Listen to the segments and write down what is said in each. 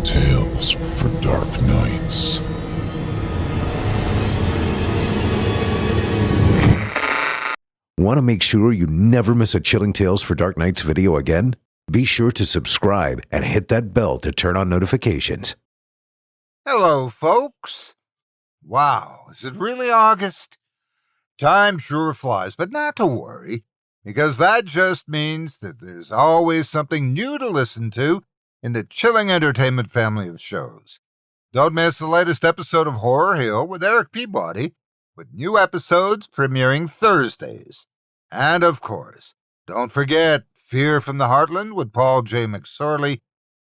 tales for dark nights. Want to make sure you never miss a Chilling Tales for Dark Nights video again? Be sure to subscribe and hit that bell to turn on notifications. Hello, folks. Wow, is it really August? Time sure flies, but not to worry, because that just means that there's always something new to listen to in the chilling entertainment family of shows. Don't miss the latest episode of Horror Hill with Eric Peabody, with new episodes premiering Thursdays. And of course, don't forget Fear from the Heartland with Paul J. McSorley,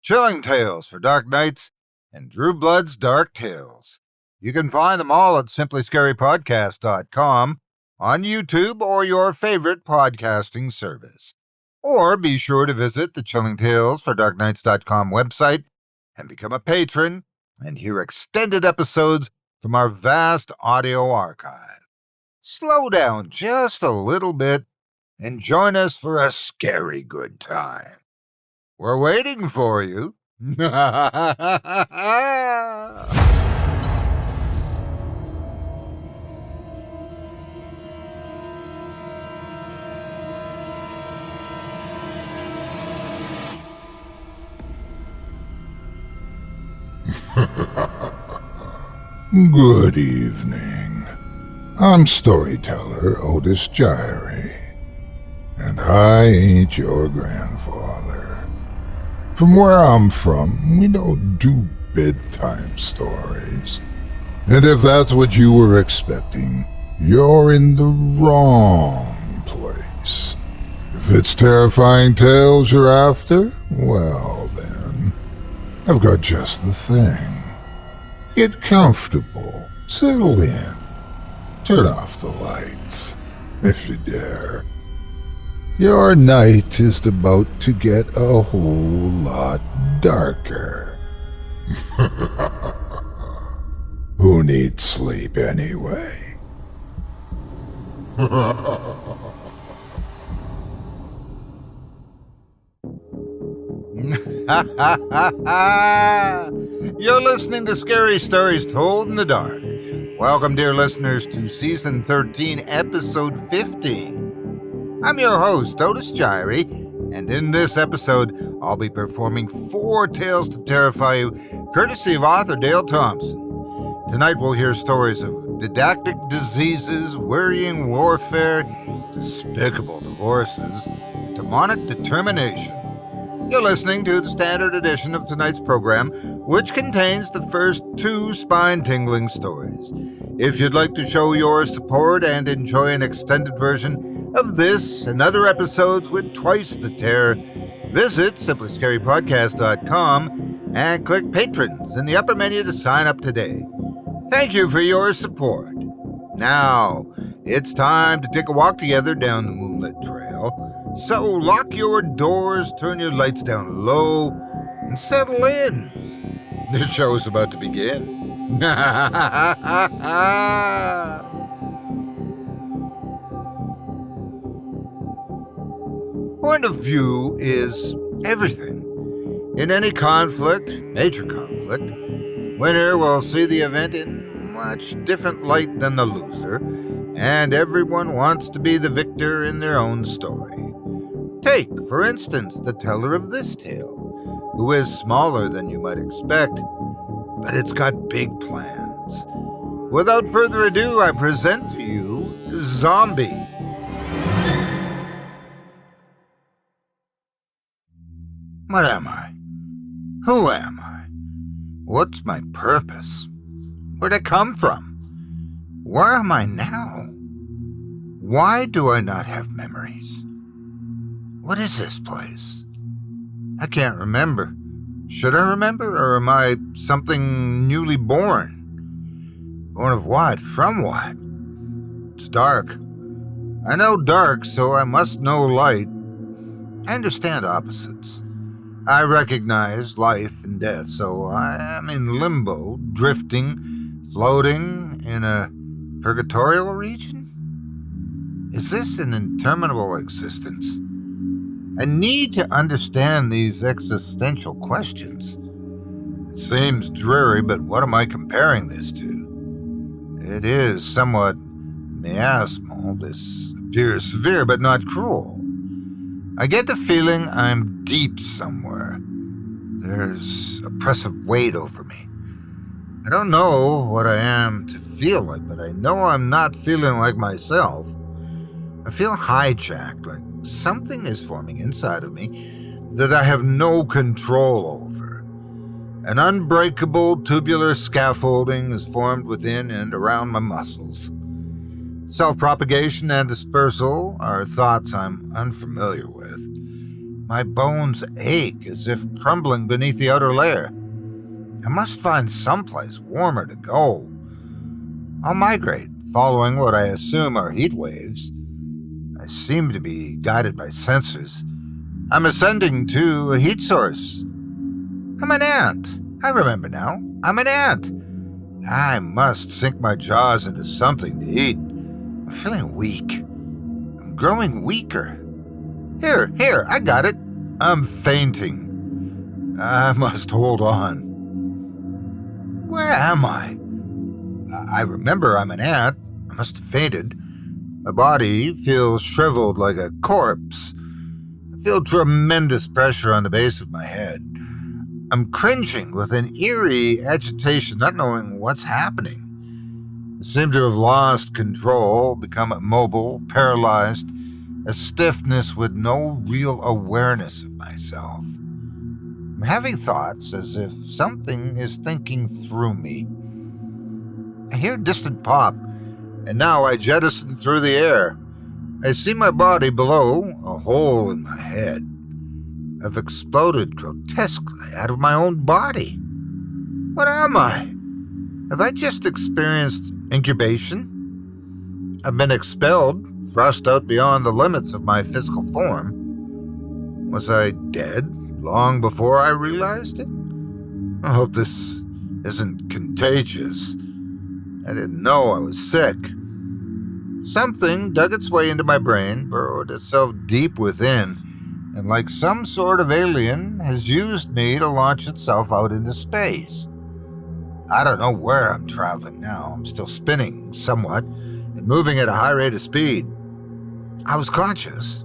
Chilling Tales for Dark Nights, and Drew Blood's Dark Tales. You can find them all at simplyscarypodcast.com, on YouTube, or your favorite podcasting service. Or be sure to visit the chillingtalesfordarknights.com website and become a patron and hear extended episodes from our vast audio archive. Slow down just a little bit and join us for a scary good time. We're waiting for you. Good evening. I'm storyteller Otis Jiry, and I ain't your grandfather. From where I'm from, we don't do bedtime stories. And if that's what you were expecting, you're in the wrong place. If it's terrifying tales you're after, well then, I've got just the thing. Get comfortable, settle in, turn off the lights, if you dare. Your night is about to get a whole lot darker. Who needs sleep anyway? You're listening to Scary Stories Told in the Dark. Welcome, dear listeners, to Season 13, Episode 15. I'm your host, Otis Jiry, and in this episode, I'll be performing 4 tales to terrify you, courtesy of author Dale Thompson. Tonight we'll hear stories of didactic diseases, worrying warfare, despicable divorces, and demonic determination. You're listening to the standard edition of tonight's program, which contains the first 2 spine-tingling stories. If you'd like to show your support and enjoy an extended version of this and other episodes with twice the terror, visit simplyscarypodcast.com and click Patrons in the upper menu to sign up today. Thank you for your support. Now, it's time to take a walk together down the moonlit trail. So lock your doors, turn your lights down low, and settle in. The show's about to begin. Point of view is everything. In any conflict, major conflict, the winner will see the event in much different light than the loser, and everyone wants to be the victor in their own story. Take, for instance, the teller of this tale, who is smaller than you might expect, but it's got big plans. Without further ado, I present to you Zombie. What am I? Who am I? What's my purpose? Where'd I come from? Where am I now? Why do I not have memories? What is this place? I can't remember. Should I remember, or am I something newly born? Born of what? From what? It's dark. I know dark, so I must know light. I understand opposites. I recognize life and death, so I am in limbo, drifting, floating in a purgatorial region? Is this an interminable existence? I need to understand these existential questions. seems dreary, but what am I comparing this to? It is somewhat miasmal. This appears severe, but not cruel. I get the feeling I'm deep somewhere. There's oppressive weight over me. I don't know what I am to feel like, but I know I'm not feeling like myself. I feel hijacked, like something is forming inside of me that I have no control over. An unbreakable tubular scaffolding is formed within and around my muscles. Self-propagation and dispersal are thoughts I'm unfamiliar with. My bones ache as if crumbling beneath the outer layer. I must find someplace warmer to go. I'll migrate, following what I assume are heat waves. I seem to be guided by sensors. I'm ascending to a heat source. I'm an ant. I remember now. I'm an ant. I must sink my jaws into something to eat. I'm feeling weak. I'm growing weaker. Here, I got it. I'm fainting. I must hold on. Where am I? I remember I'm an ant. I must have fainted. My body feels shriveled like a corpse. I feel tremendous pressure on the base of my head. I'm cringing with an eerie agitation, not knowing what's happening. I seem to have lost control, become immobile, paralyzed, a stiffness with no real awareness of myself. I'm having thoughts as if something is thinking through me. I hear a distant pop, and now I jettison through the air. I see my body below, a hole in my head. I've exploded grotesquely out of my own body. What am I? Have I just experienced incubation? I've been expelled, thrust out beyond the limits of my physical form. Was I dead long before I realized it? I hope this isn't contagious. I didn't know I was sick. Something dug its way into my brain, burrowed itself deep within, and like some sort of alien has used me to launch itself out into space. I don't know where I'm traveling now. I'm still spinning somewhat and moving at a high rate of speed. I was conscious.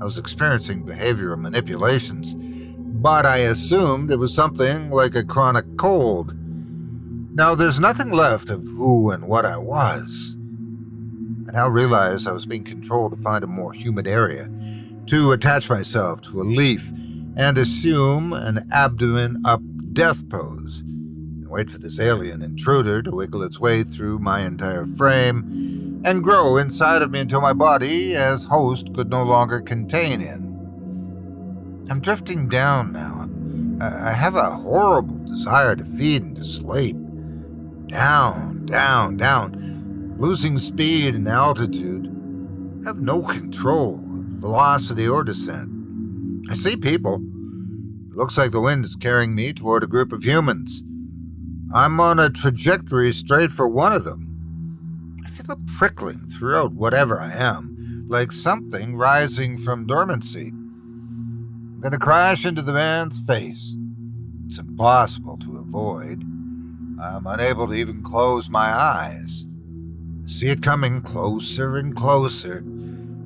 I was experiencing behavioral manipulations, but I assumed it was something like a chronic cold. Now there's nothing left of who and what I was. I now realize I was being controlled to find a more humid area, to attach myself to a leaf and assume an abdomen up death pose, and wait for this alien intruder to wiggle its way through my entire frame and grow inside of me until my body, as host, could no longer contain him. I'm drifting down now. I have a horrible desire to feed and to sleep. Down, down, down, losing speed and altitude. I have no control of velocity or descent. I see people. It looks like the wind is carrying me toward a group of humans. I'm on a trajectory straight for one of them. I feel a prickling throughout whatever I am, like something rising from dormancy. I'm going to crash into the man's face. It's impossible to avoid. I'm unable to even close my eyes. I see it coming closer and closer,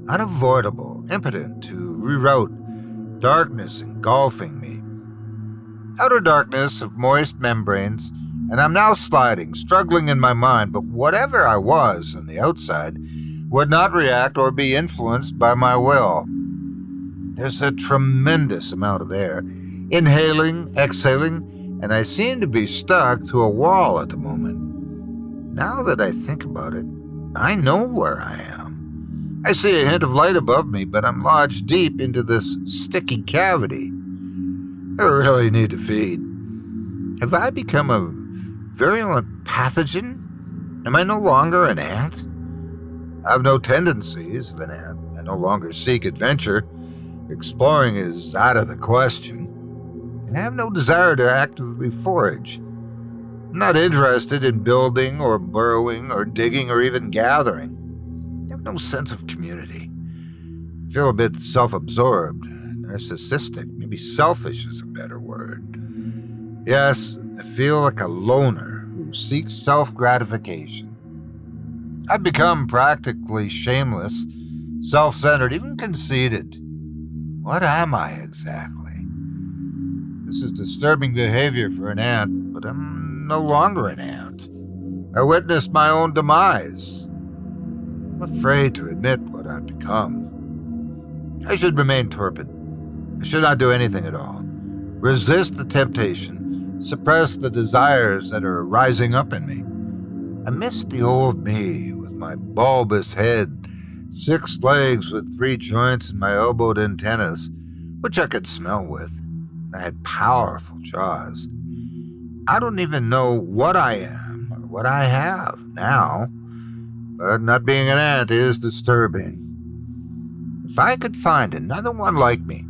unavoidable, impotent to reroute, darkness engulfing me. Outer darkness of moist membranes, and I'm now sliding, struggling in my mind, but whatever I was on the outside would not react or be influenced by my will. There's a tremendous amount of air, inhaling, exhaling, and I seem to be stuck to a wall at the moment. Now that I think about it, I know where I am. I see a hint of light above me, but I'm lodged deep into this sticky cavity. I really need to feed. Have I become a virulent pathogen? Am I no longer an ant? I have no tendencies of an ant. I no longer seek adventure. Exploring is out of the question. And I have no desire to actively forage. I'm not interested in building or burrowing or digging or even gathering. I have no sense of community. I feel a bit self-absorbed, narcissistic, maybe selfish is a better word. Yes, I feel like a loner who seeks self-gratification. I've become practically shameless, self-centered, even conceited. What am I exactly? This is disturbing behavior for an ant, but I'm no longer an ant. I witnessed my own demise. I'm afraid to admit what I've become. I should remain torpid. I should not do anything at all. Resist the temptation. Suppress the desires that are rising up in me. I miss the old me with my bulbous head, 6 legs with 3 joints and my elbowed antennas, which I could smell with. I had powerful jaws. I don't even know what I am or what I have now, but not being an ant is disturbing. If I could find another one like me,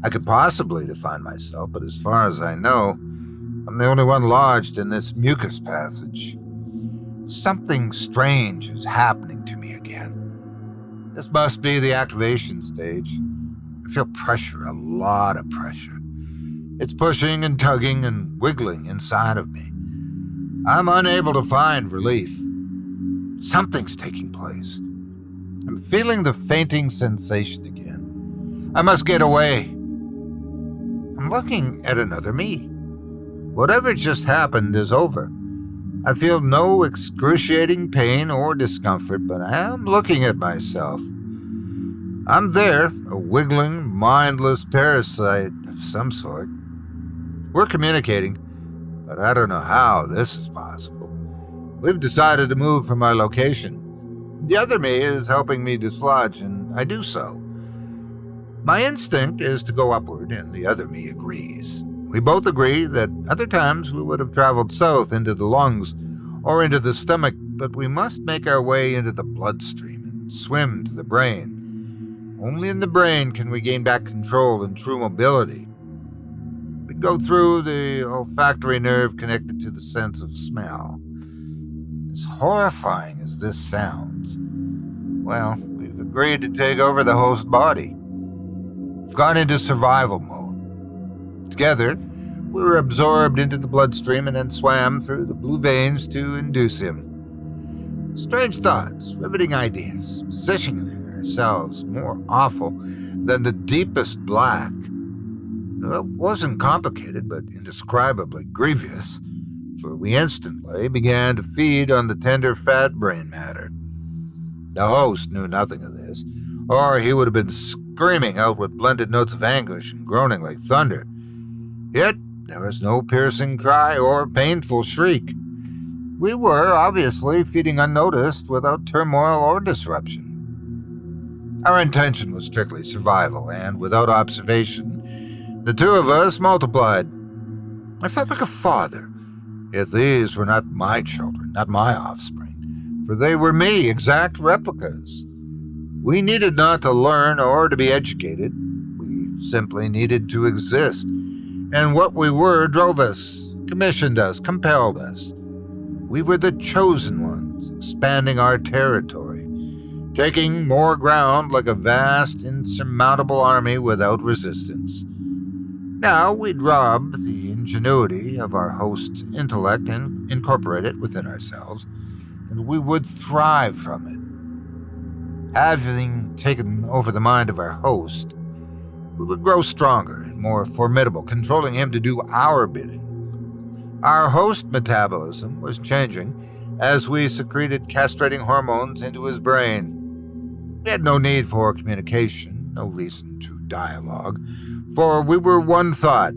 I could possibly define myself, but as far as I know, I'm the only one lodged in this mucus passage. Something strange is happening to me again. This must be the activation stage. I feel pressure, a lot of pressure. It's pushing and tugging and wiggling inside of me. I'm unable to find relief. Something's taking place. I'm feeling the fainting sensation again. I must get away. I'm looking at another me. Whatever just happened is over. I feel no excruciating pain or discomfort, but I am looking at myself. I'm there, a wiggling, mindless parasite of some sort. We're communicating, but I don't know how this is possible. We've decided to move from our location. The other me is helping me dislodge, and I do so. My instinct is to go upward, and the other me agrees. We both agree that other times we would have traveled south into the lungs or into the stomach, but we must make our way into the bloodstream and swim to the brain. Only in the brain can we gain back control and true mobility. We'd go through the olfactory nerve connected to the sense of smell. As horrifying as this sounds, well, we've agreed to take over the host body. We've gone into survival mode. Together, we were absorbed into the bloodstream and then swam through the blue veins to induce him. Strange thoughts, riveting ideas, positioning ourselves more awful than the deepest black. It wasn't complicated, but indescribably grievous, for we instantly began to feed on the tender fat brain matter. The host knew nothing of this, or he would have been screaming out with blended notes of anguish and groaning like thunder. Yet there was no piercing cry or painful shriek. We were obviously feeding unnoticed without turmoil or disruption. Our intention was strictly survival, and without observation, the two of us multiplied. I felt like a father, yet these were not my children, not my offspring, for they were me, exact replicas. We needed not to learn or to be educated. We simply needed to exist. And what we were drove us, commissioned us, compelled us. We were the chosen ones, expanding our territory, taking more ground like a vast, insurmountable army without resistance. Now we'd rob the ingenuity of our host's intellect and incorporate it within ourselves, and we would thrive from it. Having taken over the mind of our host, we would grow stronger and more formidable, controlling him to do our bidding. Our host metabolism was changing as we secreted castrating hormones into his brain. We had no need for communication, no reason to dialogue, for we were one thought.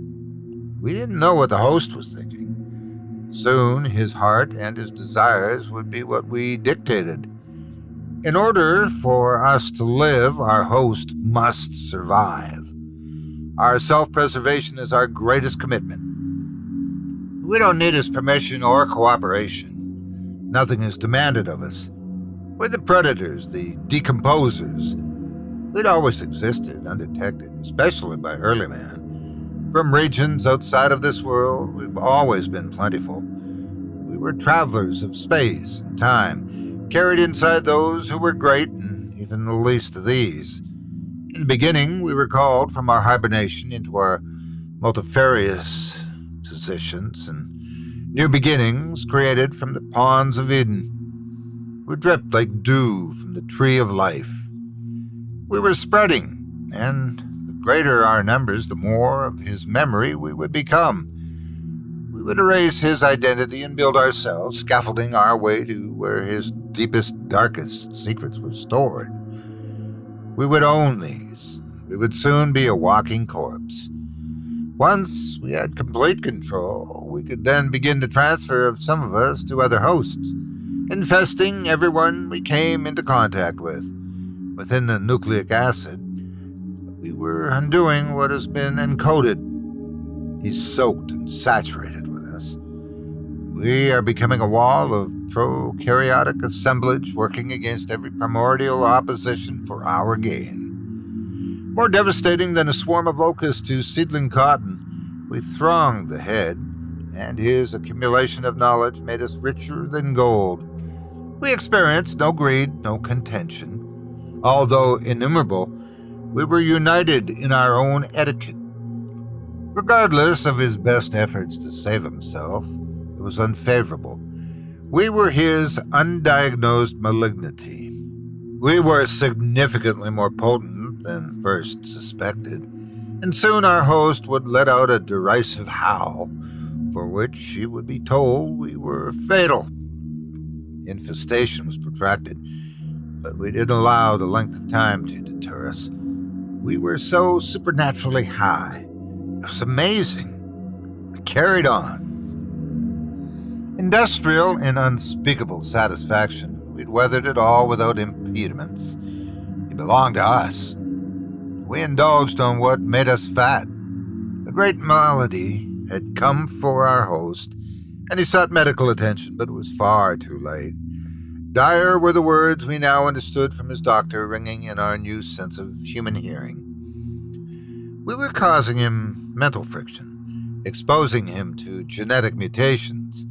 We didn't know what the host was thinking. Soon his heart and his desires would be what we dictated. In order for us to live, our host must survive. Our self-preservation is our greatest commitment. We don't need his permission or cooperation. Nothing is demanded of us. We're the predators, the decomposers. We'd always existed undetected, especially by early man. From regions outside of this world, we've always been plentiful. We were travelers of space and time, carried inside those who were great and even the least of these. In the beginning, we were called from our hibernation into our multifarious positions, and New beginnings created from the ponds of Eden were dripped like dew from the tree of life. We were spreading, and the greater our numbers, the more of his memory we would become. We would erase his identity and build ourselves, scaffolding our way to where his deepest, darkest secrets were stored. We would own these. We would soon be a walking corpse. Once we had complete control, we could then begin the transfer of some of us to other hosts, infesting everyone we came into contact with. Within the nucleic acid, we were undoing what has been encoded. He's soaked and saturated with us. We are becoming a wall of prokaryotic assemblage working against every primordial opposition for our gain. More devastating than a swarm of locusts to seedling cotton, we thronged the head, and his accumulation of knowledge made us richer than gold. We experienced no greed, no contention. Although innumerable, we were united in our own etiquette. Regardless of his best efforts to save himself, it was unfavorable. We were his undiagnosed malignity. We were significantly more potent than first suspected, and soon our host would let out a derisive howl, for which she would be told we were fatal. Infestation was protracted, but we didn't allow the length of time to deter us. We were so supernaturally high. It was amazing. We carried on. Industrial in unspeakable satisfaction, we'd weathered it all without impediments. It belonged to us. We indulged on what made us fat. The great malady had come for our host, and he sought medical attention, but it was far too late. Dire were the words we now understood from his doctor, ringing in our new sense of human hearing. We were causing him mental friction, exposing him to genetic mutations.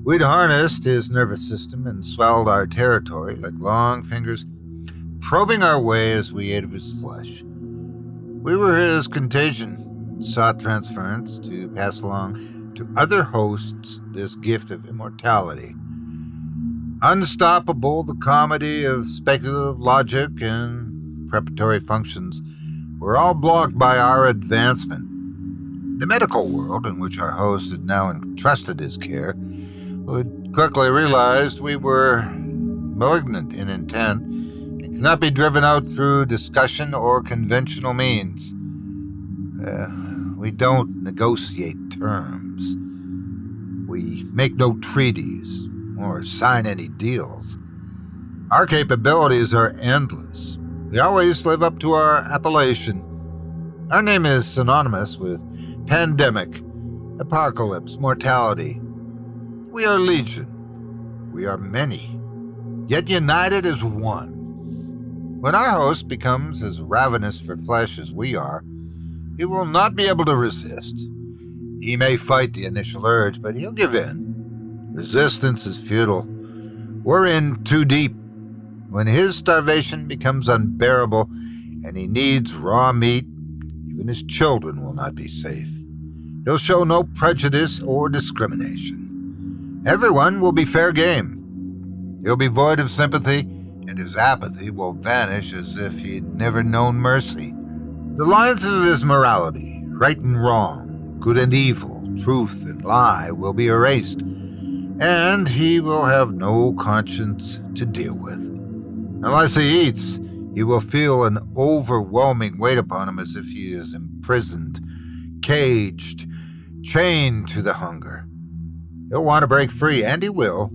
We'd harnessed his nervous system and swelled our territory like long fingers, probing our way as we ate of his flesh. We were his contagion and sought transference to pass along to other hosts this gift of immortality. Unstoppable, the comedy of speculative logic and preparatory functions were all blocked by our advancement. The medical world, in which our host had now entrusted his care, would quickly realize we were malignant in intent and could not be driven out through discussion or conventional means. We don't negotiate terms. We make no treaties or sign any deals. Our capabilities are endless. We always live up to our appellation. Our name is synonymous with pandemic, apocalypse, mortality. We are legion. We are many, yet united as one. When our host becomes as ravenous for flesh as we are, he will not be able to resist. He may fight the initial urge, but he'll give in. Resistance is futile. We're in too deep. When his starvation becomes unbearable and he needs raw meat, even his children will not be safe. He'll show no prejudice or discrimination. Everyone will be fair game. He'll be void of sympathy, and his apathy will vanish as if he'd never known mercy. The lines of his morality, right and wrong, good and evil, truth and lie, will be erased, and he will have no conscience to deal with. Unless he eats, he will feel an overwhelming weight upon him as if he is imprisoned, caged, chained to the hunger. He'll want to break free, and he will.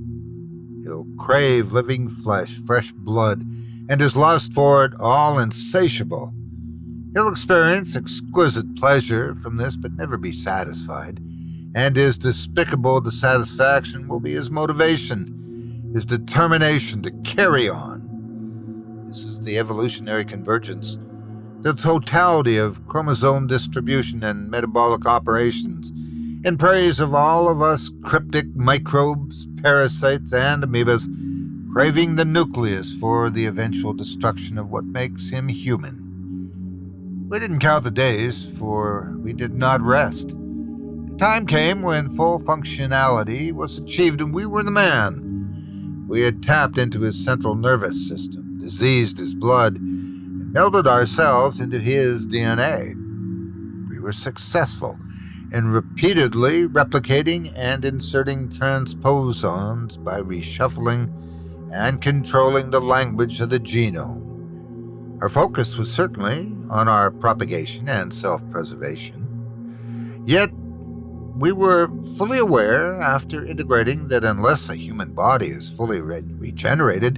He'll crave living flesh, fresh blood, and his lust for it all insatiable. He'll experience exquisite pleasure from this, but never be satisfied, and his despicable dissatisfaction will be his motivation, his determination to carry on. This is the evolutionary convergence, the totality of chromosome distribution and metabolic operations, in praise of all of us cryptic microbes, parasites, and amoebas, craving the nucleus for the eventual destruction of what makes him human. We didn't count the days, for we did not rest. time came when full functionality was achieved and we were the man. We had tapped into his central nervous system, diseased his blood, and melded ourselves into his DNA. We were successful in repeatedly replicating and inserting transposons by reshuffling and controlling the language of the genome. Our focus was certainly on our propagation and self-preservation. Yet, we were fully aware after integrating that unless a human body is fully regenerated,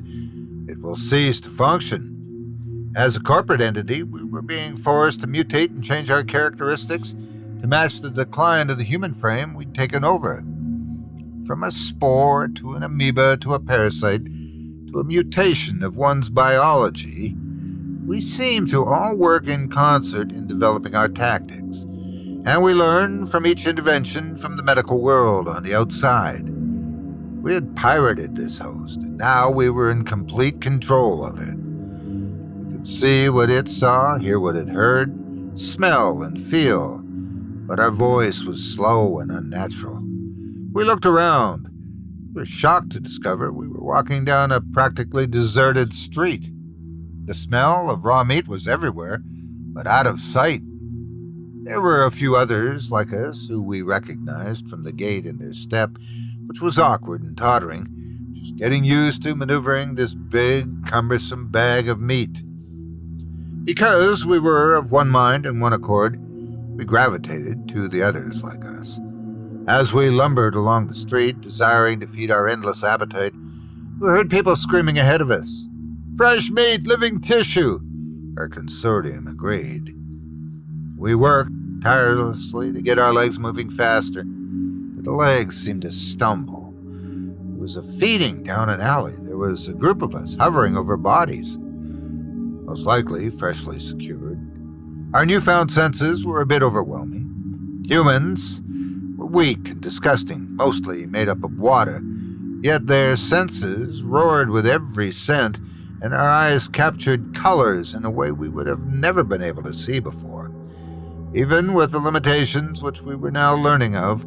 it will cease to function. As a corporate entity, we were being forced to mutate and change our characteristics to match the decline of the human frame we'd taken over. From a spore to an amoeba to a parasite to a mutation of one's biology, we seemed to all work in concert in developing our tactics, and we learned from each intervention from the medical world on the outside. We had pirated this host, and now we were in complete control of it. We could see what it saw, hear what it heard, smell and feel, but our voice was slow and unnatural. We looked around. We were shocked to discover we were walking down a practically deserted street. The smell of raw meat was everywhere, but out of sight. There were a few others like us who we recognized from the gait in their step, which was awkward and tottering, just getting used to maneuvering this big, cumbersome bag of meat. Because we were of one mind and one accord, we gravitated to the others like us. As we lumbered along the street, desiring to feed our endless appetite, we heard people screaming ahead of us. "Fresh meat, living tissue!" Our consortium agreed. We worked tirelessly to get our legs moving faster, but the legs seemed to stumble. There was a feeding down an alley. There was a group of us hovering over bodies, most likely freshly secured. Our newfound senses were a bit overwhelming. Humans were weak and disgusting, mostly made up of water, yet their senses roared with every scent, and our eyes captured colors in a way we would have never been able to see before. Even with the limitations which we were now learning of,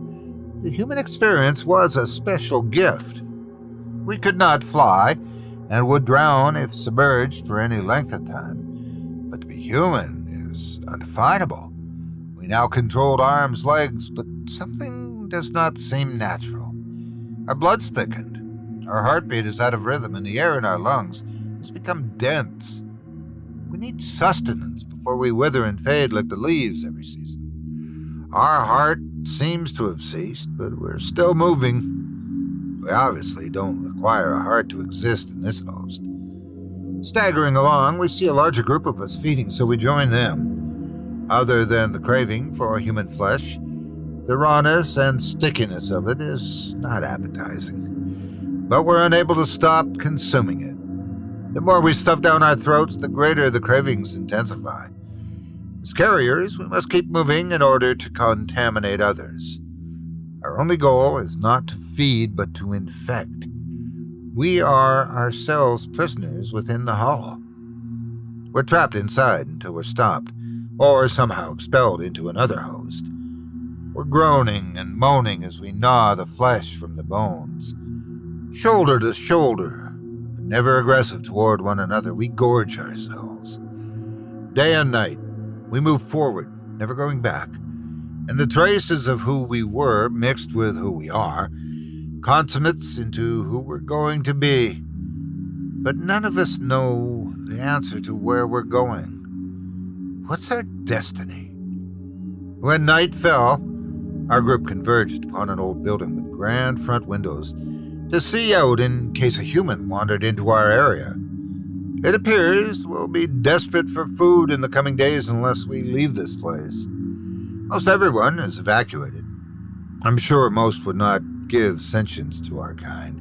the human experience was a special gift. We could not fly, and would drown if submerged for any length of time. But to be human is undefinable. We now controlled arms, legs, but something does not seem natural. Our blood's thickened. Our heartbeat is out of rhythm, and the air in our lungs has become dense. We need sustenance before we wither and fade like the leaves every season. Our heart seems to have ceased, but we're still moving. We obviously don't require a heart to exist in this host. Staggering along, we see a larger group of us feeding, so we join them. Other than the craving for human flesh, the rawness and stickiness of it is not appetizing, but we're unable to stop consuming it. The more we stuff down our throats, the greater the cravings intensify. As carriers, we must keep moving in order to contaminate others. Our only goal is not to feed, but to infect. We are ourselves prisoners within the hull. We're trapped inside until we're stopped, or somehow expelled into another host. We're groaning and moaning as we gnaw the flesh from the bones. Shoulder to shoulder, but never aggressive toward one another, we gorge ourselves. Day and night, we move forward, never going back, and the traces of who we were mixed with who we are, consummates into who we're going to be. But none of us know the answer to where we're going. What's our destiny? When night fell, our group converged upon an old building with grand front windows to see out in case a human wandered into our area. It appears we'll be desperate for food in the coming days unless we leave this place. Most everyone is evacuated. I'm sure most would not give sentience to our kind.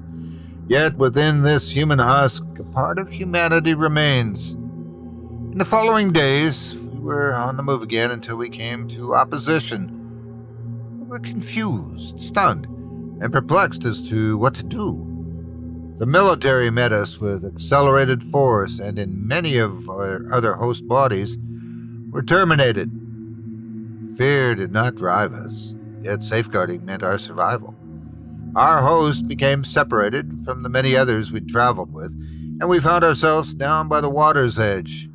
Yet within this human husk, a part of humanity remains. In the following days, we were on the move again until we came to opposition. We were confused, stunned, and perplexed as to what to do. The military met us with accelerated force, and in many of our other host bodies were terminated. Fear did not drive us. yet safeguarding meant our survival. Our host became separated from the many others we'd traveled with, and we found ourselves down by the water's edge.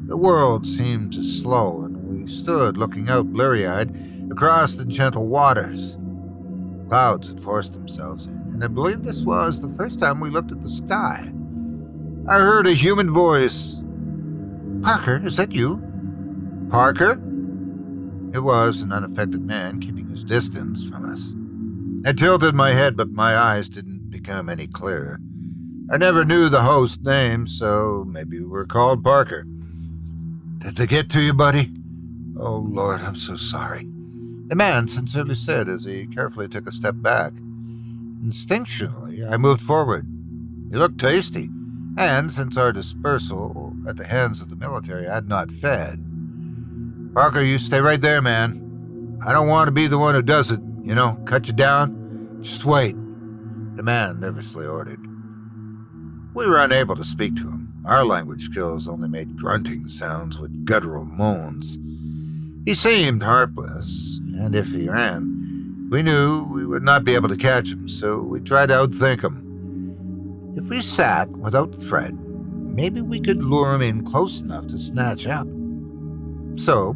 The world seemed to slow, and we stood looking out blurry-eyed across the gentle waters. Clouds had forced themselves in, and I believe this was the first time we looked at the sky. I heard a human voice. "Parker, is that you?" "Parker?" It was an unaffected man keeping his distance from us. I tilted my head, but my eyes didn't become any clearer. I never knew the host's name, so maybe we were called Parker. "Did they get to you, buddy?" "Oh, Lord, I'm so sorry," the man sincerely said as he carefully took a step back. Instinctually, I moved forward. He looked tasty, and since our dispersal at the hands of the military, I'd not fed. "Parker, you stay right there, man. I don't want to be the one who does it, cut you down. Just wait," the man nervously ordered. We were unable to speak to him. Our language skills only made grunting sounds with guttural moans. He seemed harmless, and if he ran, we knew we would not be able to catch him, so we tried to outthink him. If we sat without threat, maybe we could lure him in close enough to snatch up. So,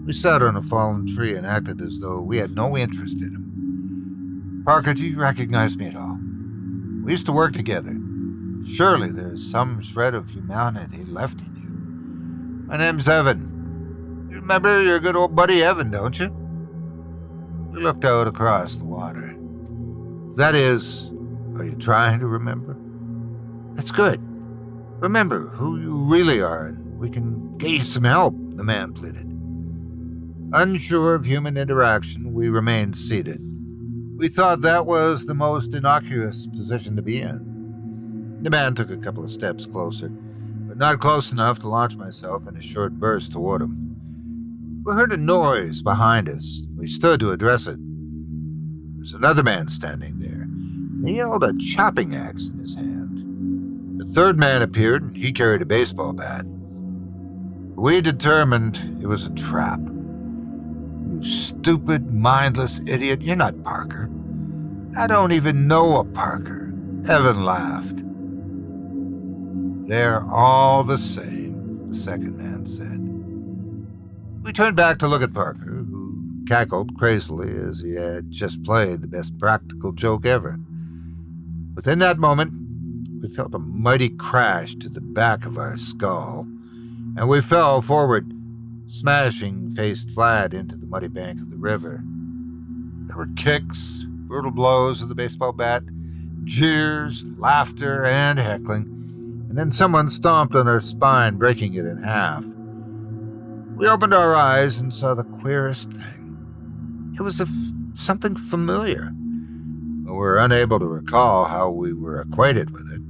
we sat on a fallen tree and acted as though we had no interest in him. "Parker, do you recognize me at all? We used to work together. Surely there's some shred of humanity left in you. My name's Evan. You remember your good old buddy Evan, don't you?" We looked out across the water. "That is, are you trying to remember?" "That's good. Remember who you really are, and we can get you some help," the man pleaded. Unsure of human interaction, we remained seated. We thought that was the most innocuous position to be in. The man took a couple of steps closer, but not close enough to launch myself in a short burst toward him. We heard a noise behind us. We stood to address it. There was another man standing there. He held a chopping axe in his hand. A third man appeared, and he carried a baseball bat. We determined it was a trap. "You stupid, mindless idiot, you're not Parker." "I don't even know a Parker," Evan laughed. "They're all the same," the second man said. We turned back to look at Parker, who cackled crazily as he had just played the best practical joke ever. Within that moment, we felt a mighty crash to the back of our skull, and we fell forward, smashing face flat into the muddy bank of the river. There were kicks, brutal blows with the baseball bat, jeers, laughter, and heckling, and then someone stomped on our spine, breaking it in half. We opened our eyes and saw the queerest thing. It was something familiar, but we were unable to recall how we were acquainted with it.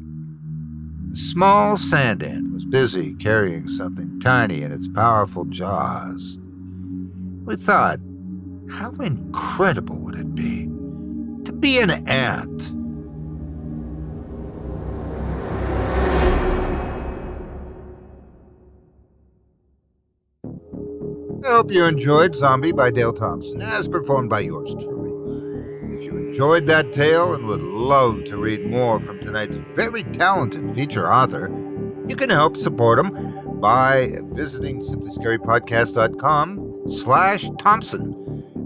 A small sand ant was busy carrying something tiny in its powerful jaws. We thought, how incredible would it be to be an ant? I hope you enjoyed Zombie by Dale Thompson, as performed by yours truly. If you enjoyed that tale and would love to read more from tonight's very talented feature author, you can help support him by visiting simplyscarypodcast.com/Thompson.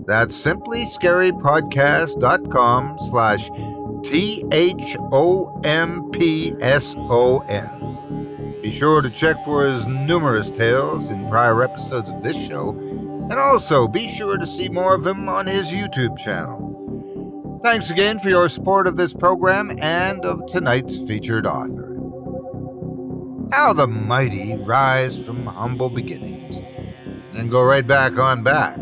That's simplyscarypodcast.com/THOMPSON. Be sure to check for his numerous tales in prior episodes of this show, and also be sure to see more of him on his YouTube channel. Thanks again for your support of this program and of tonight's featured author. How the mighty rise from humble beginnings and go right back on back.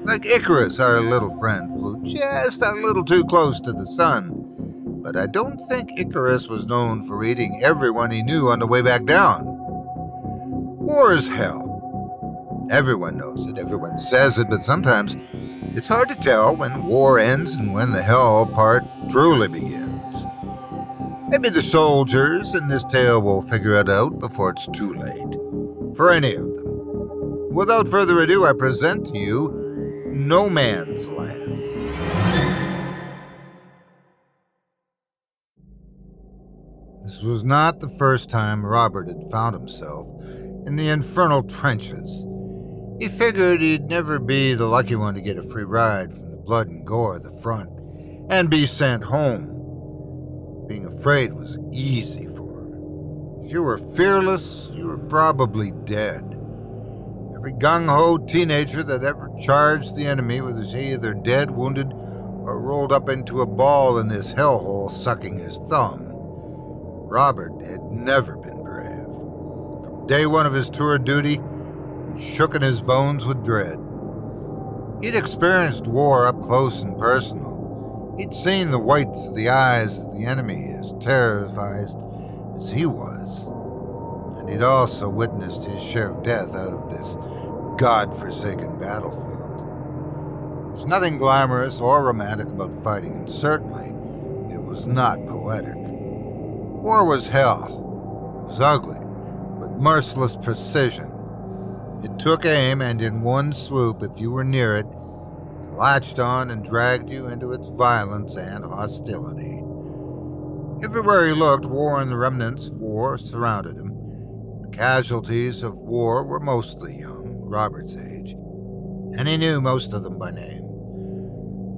Like Icarus, our little friend flew just a little too close to the sun. But I don't think Icarus was known for eating everyone he knew on the way back down. War is hell. Everyone knows it, everyone says it, but sometimes it's hard to tell when war ends and when the hell part truly begins. Maybe the soldiers in this tale will figure it out before it's too late. For any of them. Without further ado, I present to you no man's land. This was not the first time Robert had found himself in the infernal trenches. He figured he'd never be the lucky one to get a free ride from the blood and gore of the front and be sent home. Being afraid was easy for him. If you were fearless, you were probably dead. Every gung-ho teenager that ever charged the enemy was either dead, wounded, or rolled up into a ball in this hellhole sucking his thumb. Robert had never been brave. From day one of his tour of duty, he shook in his bones with dread. He'd experienced war up close and personal. He'd seen the whites of the eyes of the enemy as terrified as he was. And he'd also witnessed his share of death out of this God-forsaken battlefield. There's nothing glamorous or romantic about fighting, and certainly it was not poetic. War was hell. It was ugly, with merciless precision. It took aim, and in one swoop, if you were near it, it latched on and dragged you into its violence and hostility. Everywhere he looked, war and the remnants of war surrounded him. The casualties of war were mostly young, Robert's age, and he knew most of them by name.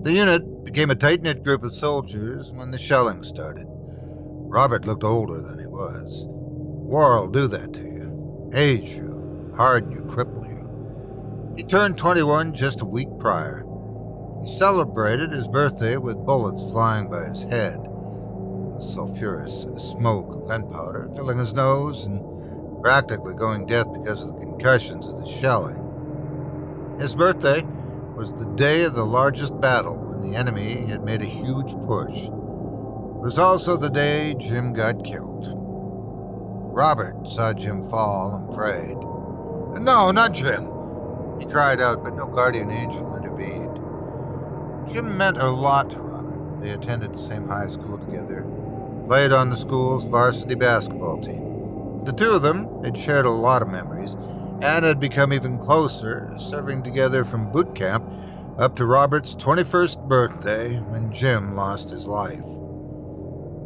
The unit became a tight-knit group of soldiers when the shelling started. Robert looked older than he was. War will do that to you. Age you, harden you, cripple you. He turned 21 just a week prior. He celebrated his birthday with bullets flying by his head, the sulphurous smoke of gunpowder filling his nose and practically going deaf because of the concussions of the shelling. His birthday was the day of the largest battle when the enemy had made a huge push. It was also the day Jim got killed. Robert saw Jim fall and prayed. "No, not Jim," he cried out, but no guardian angel intervened. Jim meant a lot to Robert. They attended the same high school together, played on the school's varsity basketball team. The two of them had shared a lot of memories and had become even closer, serving together from boot camp up to Robert's 21st birthday when Jim lost his life.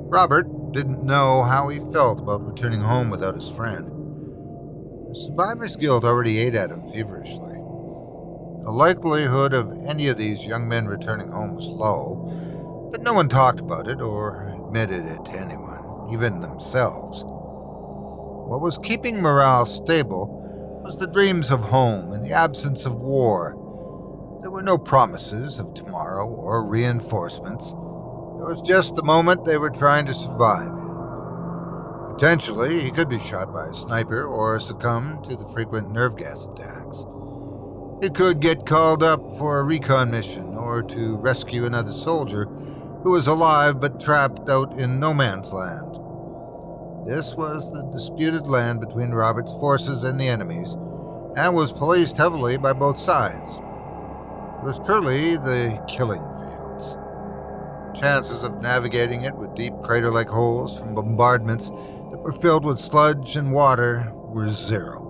Robert didn't know how he felt about returning home without his friend. The survivor's guilt already ate at him feverishly. The likelihood of any of these young men returning home was low, but no one talked about it or admitted it to anyone, even themselves. What was keeping morale stable was the dreams of home and the absence of war. There were no promises of tomorrow or reinforcements. It was just the moment they were trying to survive in. Potentially, he could be shot by a sniper or succumb to the frequent nerve gas attacks. He could get called up for a recon mission or to rescue another soldier who was alive but trapped out in no man's land. This was the disputed land between Robert's forces and the enemy's, and was policed heavily by both sides. It was truly the killing fields. Chances of navigating it with deep crater-like holes from bombardments that were filled with sludge and water were zero.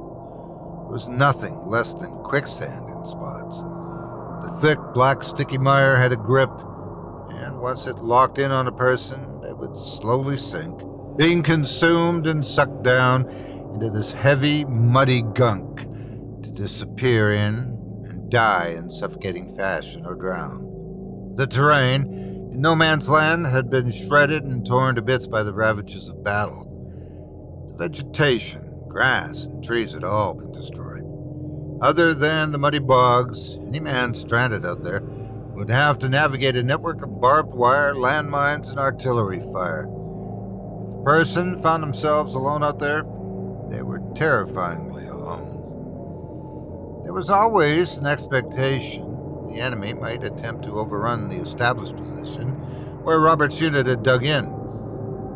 It was nothing less than quicksand in spots. The thick, black, sticky mire had a grip, and once it locked in on a person, they would slowly sink, being consumed and sucked down into this heavy, muddy gunk to disappear in and die in suffocating fashion or drown. The terrain in no man's land had been shredded and torn to bits by the ravages of battle. The vegetation, grass, and trees had all been destroyed. Other than the muddy bogs, any man stranded out there would have to navigate a network of barbed wire, landmines, and artillery fire. If a person found themselves alone out there, they were terrifyingly alone. There was always an expectation the enemy might attempt to overrun the established position where Robert's unit had dug in.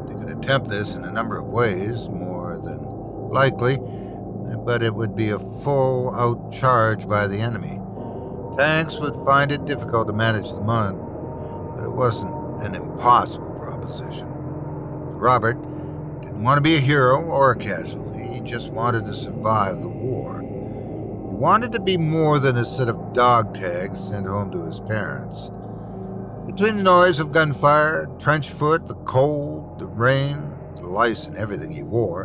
They could attempt this in a number of ways, more than likely, but it would be a full-out charge by the enemy. Tanks would find it difficult to manage the mud, but it wasn't an impossible proposition. Robert didn't want to be a hero or a casualty. He just wanted to survive the war. He wanted to be more than a set of dog tags sent home to his parents. Between the noise of gunfire, trench foot, the cold, the rain, the lice and everything he wore,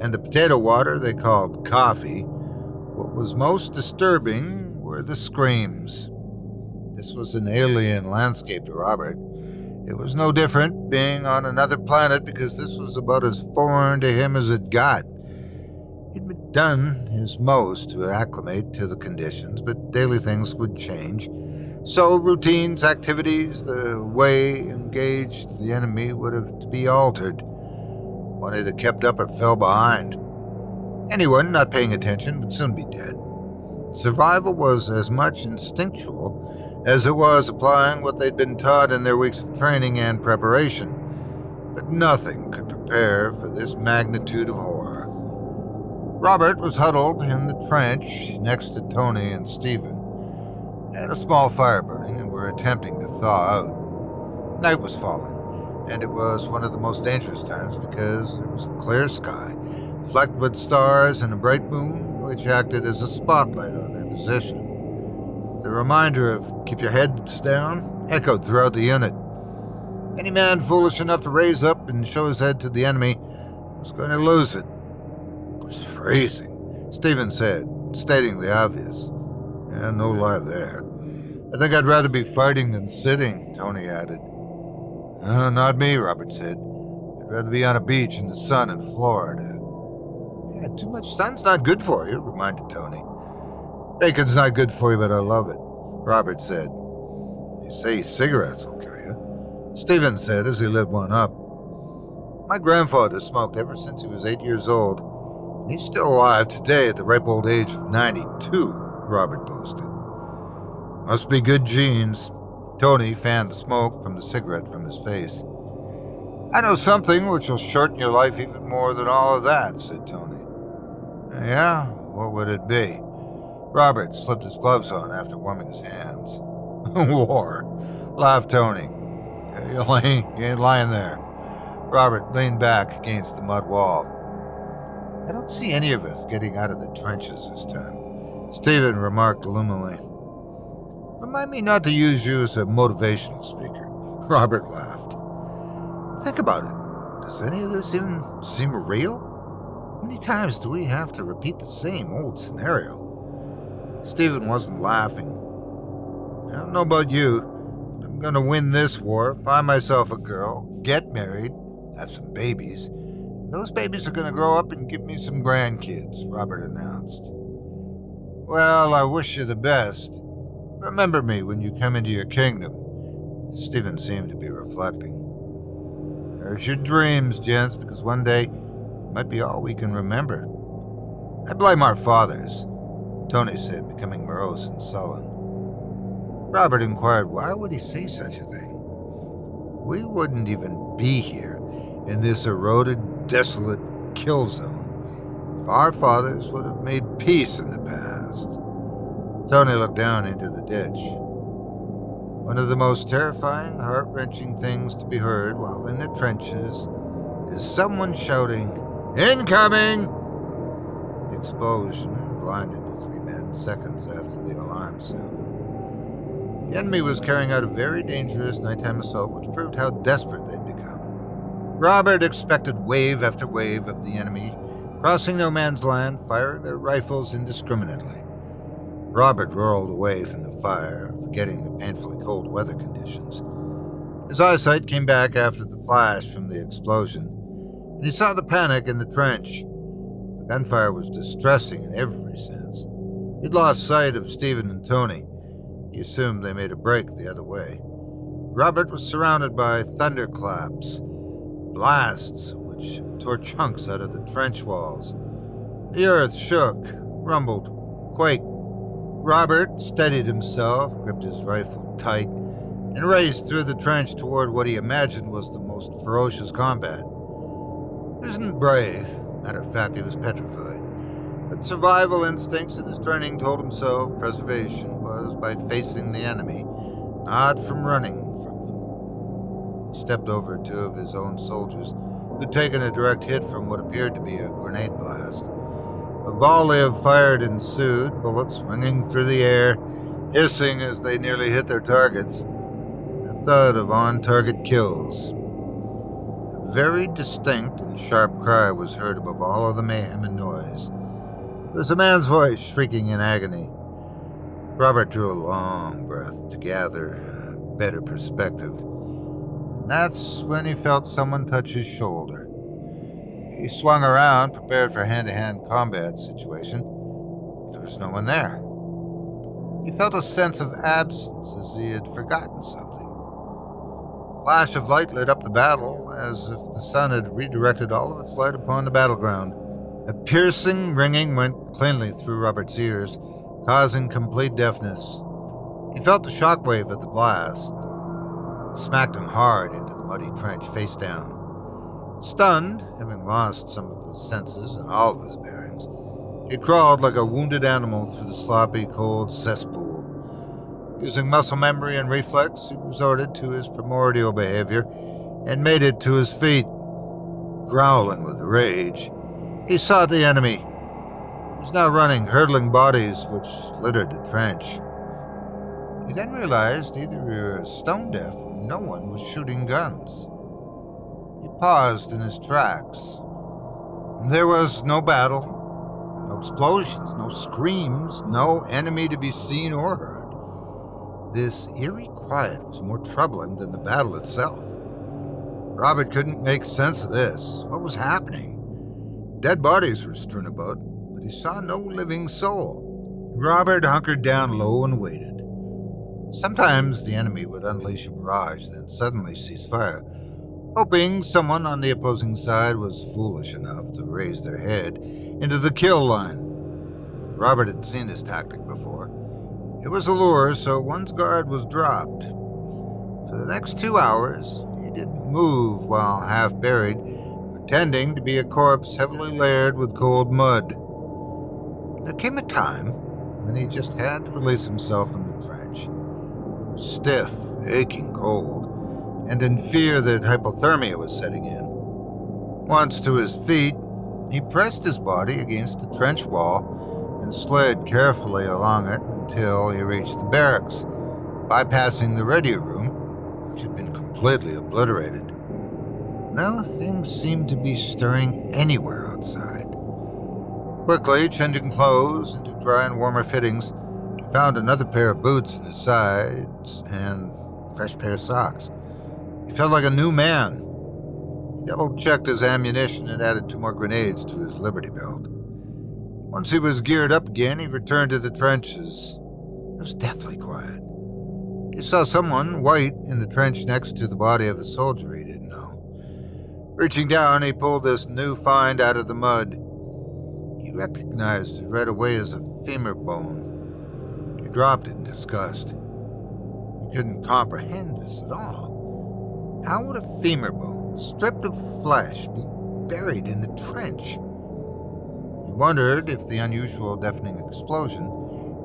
and the potato water they called coffee, what was most disturbing were the screams. This was an alien landscape to Robert. It was no different being on another planet because this was about as foreign to him as it got. He'd done his most to acclimate to the conditions, but daily things would change. So routines, activities, the way engaged the enemy would have to be altered. One either kept up or fell behind. Anyone not paying attention would soon be dead. Survival was as much instinctual as it was applying what they'd been taught in their weeks of training and preparation. But nothing could prepare for this magnitude of horror. Robert was huddled in the trench next to Tony and Stephen. They had a small fire burning and were attempting to thaw out. Night was falling, and it was one of the most dangerous times because it was a clear sky, flecked with stars and a bright moon, which acted as a spotlight on their position. The reminder of keep your heads down echoed throughout the unit. Any man foolish enough to raise up and show his head to the enemy was going to lose it. It was freezing, Stephen said, stating the obvious. Yeah, no lie there. I think I'd rather be fighting than sitting, Tony added. Not me, Robert said. I'd rather be on a beach in the sun in Florida. Yeah, too much sun's not good for you, reminded Tony. Bacon's not good for you, but I love it, Robert said. You say cigarettes will kill you, Stephen said as he lit one up. My grandfather smoked ever since he was 8 years old, and he's still alive today at the ripe old age of 92, Robert boasted. Must be good genes. Tony fanned the smoke from the cigarette from his face. I know something which will shorten your life even more than all of that, said Tony. Yeah? What would it be? Robert slipped his gloves on after warming his hands. War, laughed Tony. You ain't lying there. Robert leaned back against the mud wall. I don't see any of us getting out of the trenches this time, Stephen remarked gloomily. Remind me not to use you as a motivational speaker, Robert laughed. Think about it. Does any of this even seem real? How many times do we have to repeat the same old scenario? Stephen wasn't laughing. I don't know about you, but I'm going to win this war, find myself a girl, get married, have some babies. Those babies are going to grow up and give me some grandkids, Robert announced. Well, I wish you the best. Remember me when you come into your kingdom. Stephen seemed to be reflecting. There's your dreams, gents, because one day it might be all we can remember. I blame our fathers, Tony said, becoming morose and sullen. Robert inquired why would he say such a thing. We wouldn't even be here in this eroded, desolate kill zone if our fathers would have made peace in the past. Tony looked down into the ditch. One of the most terrifying, heart-wrenching things to be heard while in the trenches is someone shouting, "Incoming!" The explosion blinded the three men seconds after the alarm sounded. The enemy was carrying out a very dangerous nighttime assault which proved how desperate they'd become. Robert expected wave after wave of the enemy, crossing no man's land, firing their rifles indiscriminately. Robert rolled away from the fire, forgetting the painfully cold weather conditions. His eyesight came back after the flash from the explosion, and he saw the panic in the trench. The gunfire was distressing in every sense. He'd lost sight of Stephen and Tony. He assumed they made a break the other way. Robert was surrounded by thunderclaps, blasts which tore chunks out of the trench walls. The earth shook, rumbled, quaked. Robert steadied himself, gripped his rifle tight, and raced through the trench toward what he imagined was the most ferocious combat. He wasn't brave. Matter of fact, he was petrified. But survival instincts in his training told himself preservation was by facing the enemy, not from running from them. He stepped over two of his own soldiers who'd taken a direct hit from what appeared to be a grenade blast. A volley of fire ensued, bullets swinging through the air, hissing as they nearly hit their targets. A thud of on-target kills. A very distinct and sharp cry was heard above all of the mayhem and noise. It was a man's voice shrieking in agony. Robert drew a long breath to gather a better perspective. And that's when he felt someone touch his shoulder. He swung around, prepared for a hand-to-hand combat situation. There was no one there. He felt a sense of absence, as he had forgotten something. A flash of light lit up the battle, as if the sun had redirected all of its light upon the battleground. A piercing ringing went cleanly through Robert's ears, causing complete deafness. He felt the shockwave of the blast. It smacked him hard into the muddy trench, face down. Stunned, having lost some of his senses and all of his bearings, he crawled like a wounded animal through the sloppy, cold cesspool. Using muscle memory and reflex, he resorted to his primordial behavior and made it to his feet. Growling with rage, he sought the enemy. He was now running, hurtling bodies which littered the trench. He then realized either he was stone deaf or no one was shooting guns. He paused in his tracks. There was no battle, no explosions, no screams, no enemy to be seen or heard. This eerie quiet was more troubling than the battle itself. Robert couldn't make sense of this. What was happening? Dead bodies were strewn about, but he saw no living soul. Robert hunkered down low and waited. Sometimes the enemy would unleash a barrage, then suddenly cease fire, hoping someone on the opposing side was foolish enough to raise their head into the kill line. Robert had seen this tactic before. It was a lure, so one's guard was dropped. For the next 2 hours, he didn't move while half buried, pretending to be a corpse heavily layered with cold mud. There came a time when he just had to release himself from the trench. Stiff, aching cold, and in fear that hypothermia was setting in. Once to his feet, he pressed his body against the trench wall and slid carefully along it until he reached the barracks, bypassing the radio room, which had been completely obliterated. Nothing seemed to be stirring anywhere outside. Quickly changing clothes into dry and warmer fittings, he found another pair of boots in his sides and a fresh pair of socks. He felt like a new man. He double-checked his ammunition and added 2 more grenades to his Liberty belt. Once he was geared up again, he returned to the trenches. It was deathly quiet. He saw someone white in the trench next to the body of a soldier he didn't know. Reaching down, he pulled this new find out of the mud. He recognized it right away as a femur bone. He dropped it in disgust. He couldn't comprehend this at all. How would a femur bone, stripped of flesh, be buried in a trench? He wondered if the unusual deafening explosion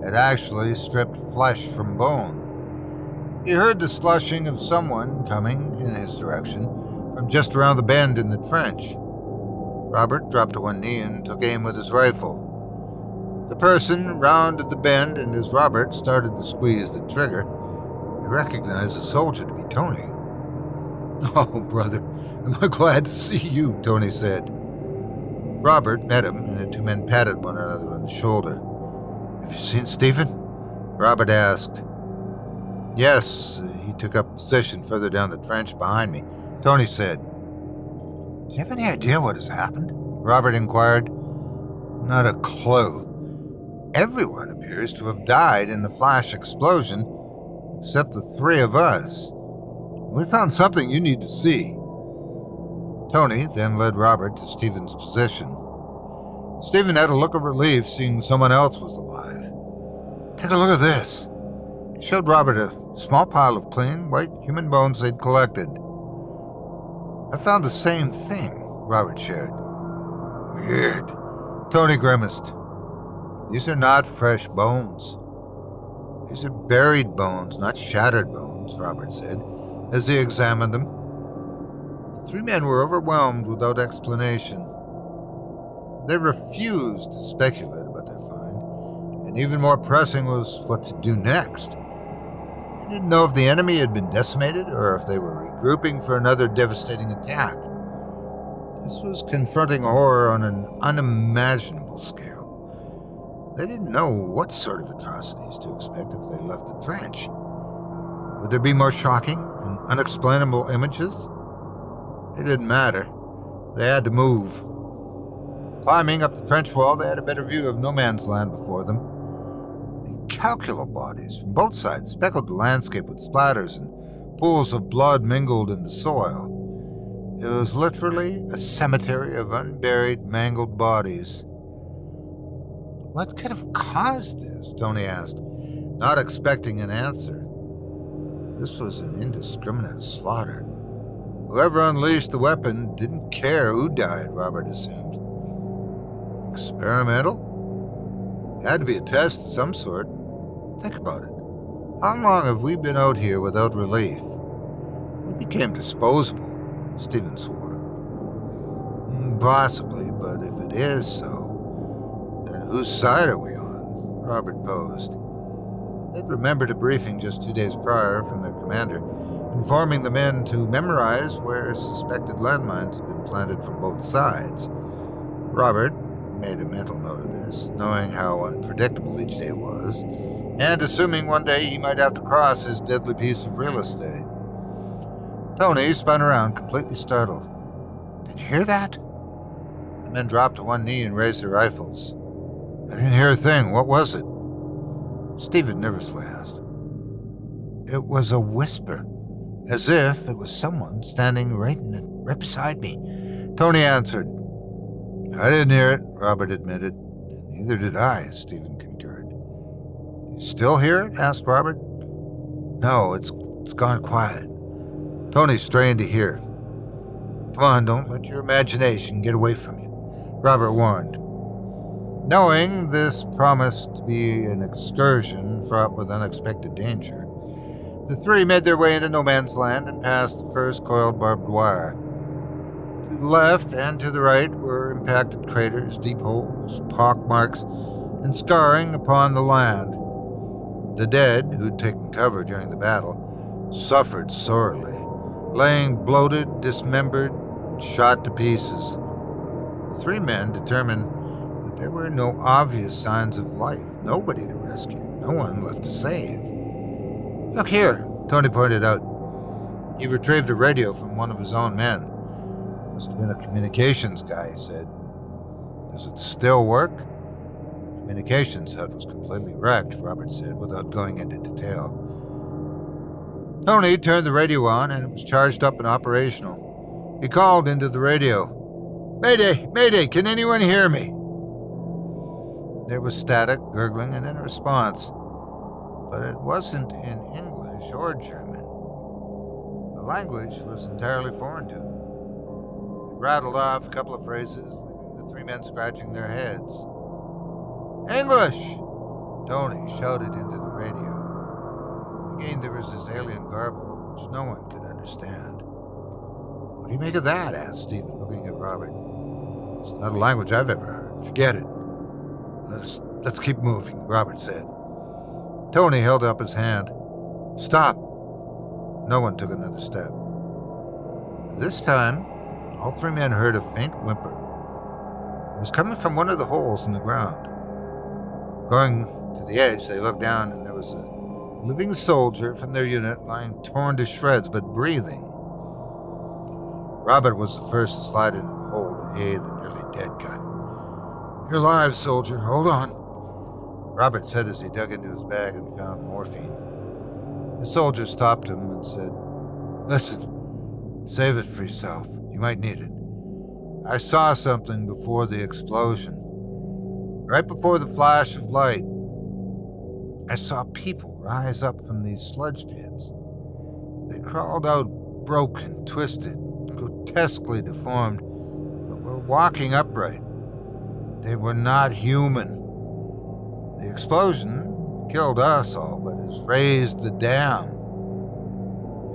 had actually stripped flesh from bone. He heard the slushing of someone coming in his direction from just around the bend in the trench. Robert dropped to one knee and took aim with his rifle. The person rounded the bend, and as Robert started to squeeze the trigger, he recognized the soldier to be Tony. "Oh, brother, am I glad to see you," Tony said. Robert met him, and the 2 men patted one another on the shoulder. "Have you seen Stephen?" Robert asked. "Yes, he took up a position further down the trench behind me," Tony said. "Do you have any idea what has happened?" Robert inquired. "Not a clue. Everyone appears to have died in the flash explosion, except the 3 of us. We found something you need to see." Tony then led Robert to Stephen's position. Stephen had a look of relief seeing someone else was alive. "Take a look at this." He showed Robert a small pile of clean, white human bones they'd collected. "I found the same thing," Robert shared. "Weird." Tony grimaced. "These are not fresh bones. These are buried bones, not shattered bones," Robert said, as he examined them. The 3 men were overwhelmed without explanation. They refused to speculate about their find, and even more pressing was what to do next. They didn't know if the enemy had been decimated or if they were regrouping for another devastating attack. This was confronting horror on an unimaginable scale. They didn't know what sort of atrocities to expect if they left the trench. Would there be more shocking and unexplainable images? It didn't matter. They had to move. Climbing up the trench wall, they had a better view of no man's land before them. Incalculable bodies from both sides speckled the landscape with splatters and pools of blood mingled in the soil. It was literally a cemetery of unburied, mangled bodies. What could have caused this? Tony asked, not expecting an answer. This was an indiscriminate slaughter. Whoever unleashed the weapon didn't care who died, Robert assumed. Experimental? Had to be a test of some sort. Think about it. How long have we been out here without relief? We became disposable, Stephen swore. Possibly, but if it is so, then whose side are we on? Robert posed. They'd remembered a briefing just 2 days prior from their commander, informing the men to memorize where suspected landmines had been planted from both sides. Robert made a mental note of this, knowing how unpredictable each day was, and assuming one day he might have to cross his deadly piece of real estate. Tony spun around, completely startled. Did you hear that? The men dropped to one knee and raised their rifles. I didn't hear a thing. What was it? Stephen nervously asked. It was a whisper, as if it was someone standing right beside me. Tony answered. I didn't hear it, Robert admitted. Neither did I, Stephen concurred. You still hear it? Asked Robert. No, it's gone quiet. Tony strained to hear. Come on, don't let your imagination get away from you, Robert warned. Knowing this promised to be an excursion fraught with unexpected danger, the three made their way into no man's land and passed the first coiled barbed wire. To the left and to the right were impacted craters, deep holes, pock marks, and scarring upon the land. The dead, who'd taken cover during the battle, suffered sorely, laying bloated, dismembered, and shot to pieces. The three men determined that there were no obvious signs of life, nobody to rescue, no one left to save. Look here, Tony pointed out. He retrieved a radio from one of his own men. Must have been a communications guy, he said. Does it still work? The communications hut was completely wrecked, Robert said, without going into detail. Tony turned the radio on, and it was charged up and operational. He called into the radio. Mayday! Mayday! Can anyone hear me? There was static, gurgling, and in response. But it wasn't in English or German. The language was entirely foreign to them. It rattled off a couple of phrases, leaving the three men scratching their heads. English! Tony shouted into the radio. Again, there was this alien garble, which no one could understand. What do you make of that? Asked Stephen, looking at Robert. It's not a language I've ever heard. Forget it. Let's keep moving, Robert said. Tony held up his hand. Stop. No one took another step. This time, all three men heard a faint whimper. It was coming from one of the holes in the ground. Going to the edge, they looked down, and there was a living soldier from their unit lying torn to shreds, but breathing. Robert was the first to slide into the hole to aid the nearly dead guy. You're alive, soldier. Hold on. Robert said as he dug into his bag and found morphine. The soldier stopped him and said, Listen, save it for yourself. You might need it. I saw something before the explosion. Right before the flash of light, I saw people rise up from these sludge pits. They crawled out broken, twisted, grotesquely deformed, but were walking upright. They were not human. The explosion killed us all, but has raised the dam.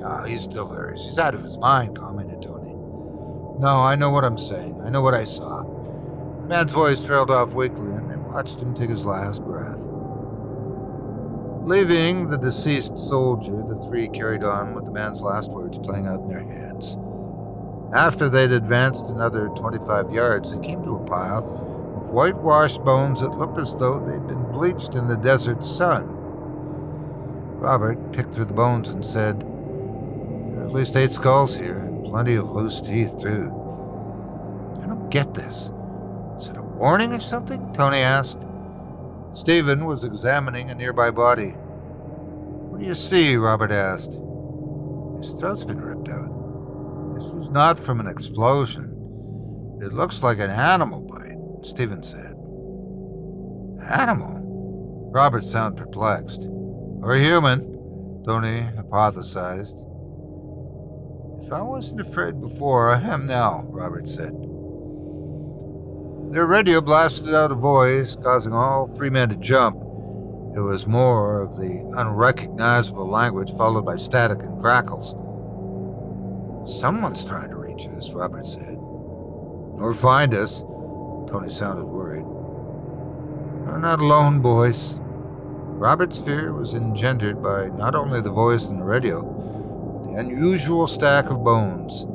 Ah, he's delirious. He's out of his mind, commented Tony. No, I know what I'm saying. I know what I saw. man's voice trailed off weakly, and they watched him take his last breath. Leaving the deceased soldier, the three carried on with the man's last words playing out in their heads. After they'd advanced another 25 yards, they came to a pile of whitewashed bones that looked as though they'd been bleached in the desert sun. Robert picked through the bones and said, "There are at least 8 skulls here, and plenty of loose teeth, too." "I don't get this. Is it a warning or something?" Tony asked. Stephen was examining a nearby body. "What do you see?" Robert asked. "His throat's been ripped out. This was not from an explosion. It looks like an animal bite," Stephen said. "Animal?" Robert sounded perplexed. "Or human," Tony hypothesized. "If I wasn't afraid before, I am now," Robert said. Their radio blasted out a voice, causing all 3 men to jump. It was more of the unrecognizable language, followed by static and crackles. "Someone's trying to reach us," Robert said. "Or find us." Tony sounded worried. "We're not alone, boys." Robert's fear was engendered by not only the voice in the radio, but the unusual stack of bones.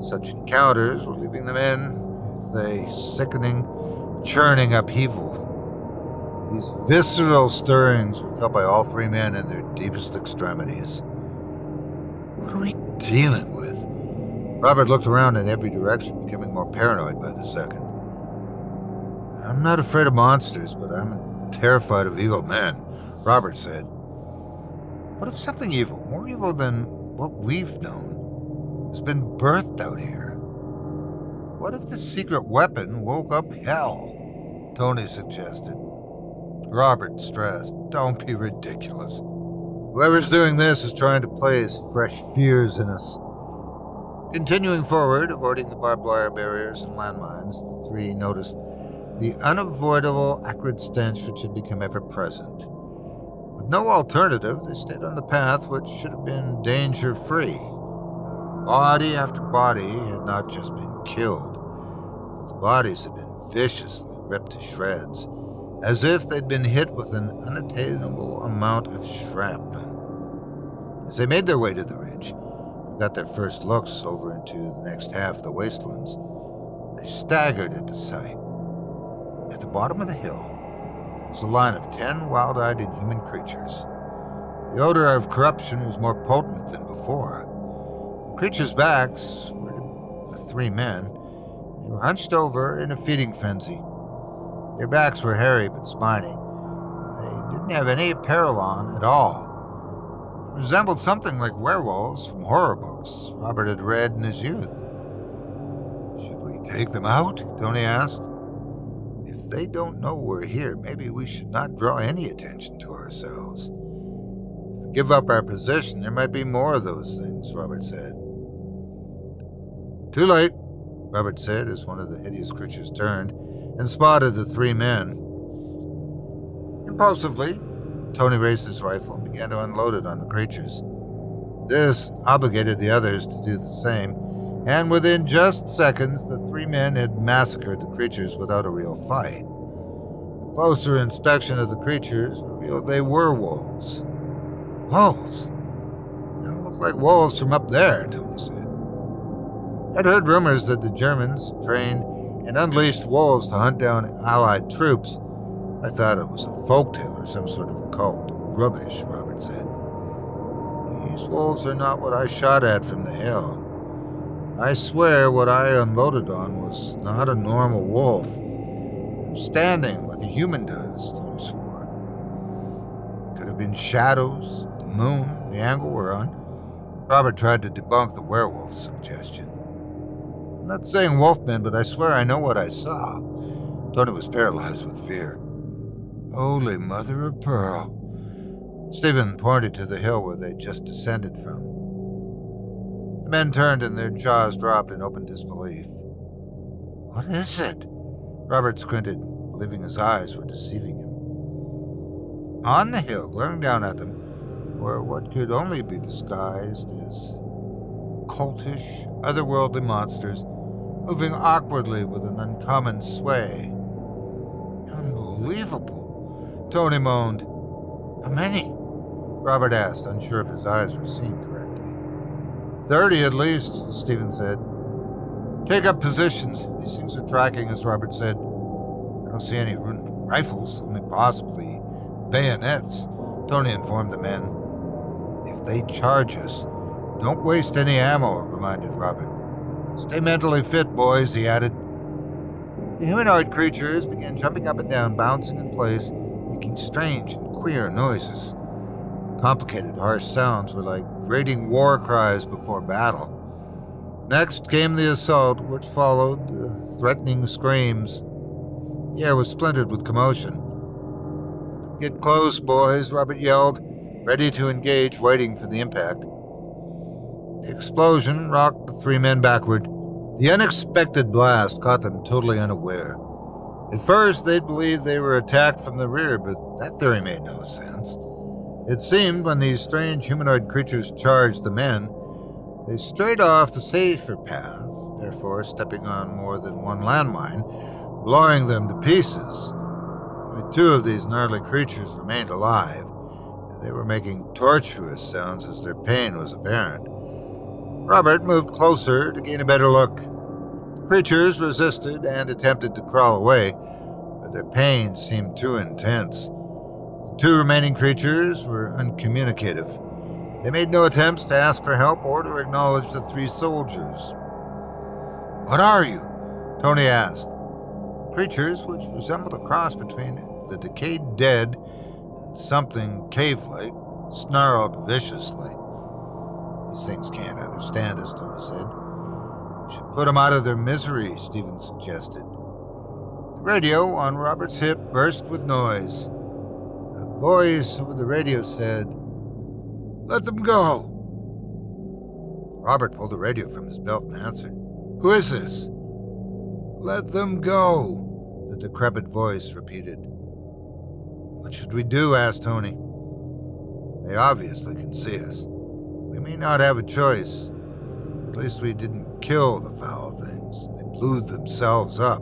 Such encounters were leaving them in with a sickening, churning upheaval. These visceral stirrings were felt by all 3 men in their deepest extremities. What are we dealing with? Robert looked around in every direction, becoming more paranoid by the second. "I'm not afraid of monsters, but I'm terrified of evil men," Robert said. "What if something evil, more evil than what we've known, has been birthed out here? What if the secret weapon woke up hell?" Tony suggested. Robert stressed, "Don't be ridiculous. Whoever's doing this is trying to place fresh fears in us." Continuing forward, avoiding the barbed wire barriers and landmines, the 3 noticed the unavoidable acrid stench which had become ever present. With no alternative, they stayed on the path which should have been danger-free. Body after body had not just been killed, but the bodies had been viciously ripped to shreds, as if they'd been hit with an unattainable amount of shrapnel. As they made their way to the ridge, and got their first looks over into the next half of the wastelands, they staggered at the sight. At the bottom of the hill was a line of 10 wild-eyed inhuman creatures. The odor of corruption was more potent than before. The creatures' backs were to the 3 men. They were hunched over in a feeding frenzy. Their backs were hairy but spiny. They didn't have any apparel on at all. They resembled something like werewolves from horror books Robert had read in his youth. "Should we take them out?" Tony asked. "If they don't know we're here, maybe we should not draw any attention to ourselves. If we give up our position, there might be more of those things," Robert said. "Too late," Robert said as one of the hideous creatures turned and spotted the 3 men. Impulsively, Tony raised his rifle and began to unload it on the creatures. This obligated the others to do the same, and within just seconds, the 3 men had massacred the creatures without a real fight. A closer inspection of the creatures revealed they were wolves. Wolves? They don't look like wolves from up there, Tony said. I'd heard rumors that the Germans trained and unleashed wolves to hunt down Allied troops. I thought it was a folktale or some sort of occult. Rubbish, Robert said. These wolves are not what I shot at from the hill. I swear what I unloaded on was not a normal wolf. Standing like a human does, Tony swore. Could have been shadows, the moon, the angle we're on. Robert tried to debunk the werewolf suggestion. I'm not saying wolfmen, but I swear I know what I saw. Tony was paralyzed with fear. Holy mother of pearl. Stephen pointed to the hill where they'd just descended from. The men turned and their jaws dropped in open disbelief. What is it? Robert squinted, believing his eyes were deceiving him. On the hill, glaring down at them, were what could only be disguised as cultish, otherworldly monsters, moving awkwardly with an uncommon sway. Unbelievable, Tony moaned. How many? Robert asked, unsure if his eyes were seeing correctly. 30 at least, Stephen said. Take up positions. These things are tracking us, Robert said. I don't see any rifles, only possibly bayonets, Tony informed the men. If they charge us, don't waste any ammo, reminded Robert. Stay mentally fit, boys, he added. The humanoid creatures began jumping up and down, bouncing in place, making strange and queer noises. The complicated, harsh sounds were like grating war cries before battle. Next came the assault, which followed threatening screams. The air was splintered with commotion. Get close, boys, Robert yelled, ready to engage, waiting for the impact. The explosion rocked the three men backward. The unexpected blast caught them totally unaware. At first, they'd believed they were attacked from the rear, but that theory made no sense. It seemed when these strange humanoid creatures charged the men, they strayed off the safer path, therefore stepping on more than one landmine, blowing them to pieces. Only two of these gnarly creatures remained alive, and they were making tortuous sounds as their pain was apparent. Robert moved closer to gain a better look. The creatures resisted and attempted to crawl away, but their pain seemed too intense. The two remaining creatures were uncommunicative. They made no attempts to ask for help or to acknowledge the three soldiers. What are you? Tony asked. The creatures, which resembled a cross between the decayed dead and something cave-like, snarled viciously. These things can't understand us, Tony said. We should put them out of their misery, Stephen suggested. The radio on Robert's hip burst with noise. A voice over the radio said, Let them go. Robert pulled the radio from his belt and answered. Who is this? Let them go, the decrepit voice repeated. What should we do? Asked Tony. They obviously can see us. We may not have a choice. At least we didn't kill the foul things. They blew themselves up.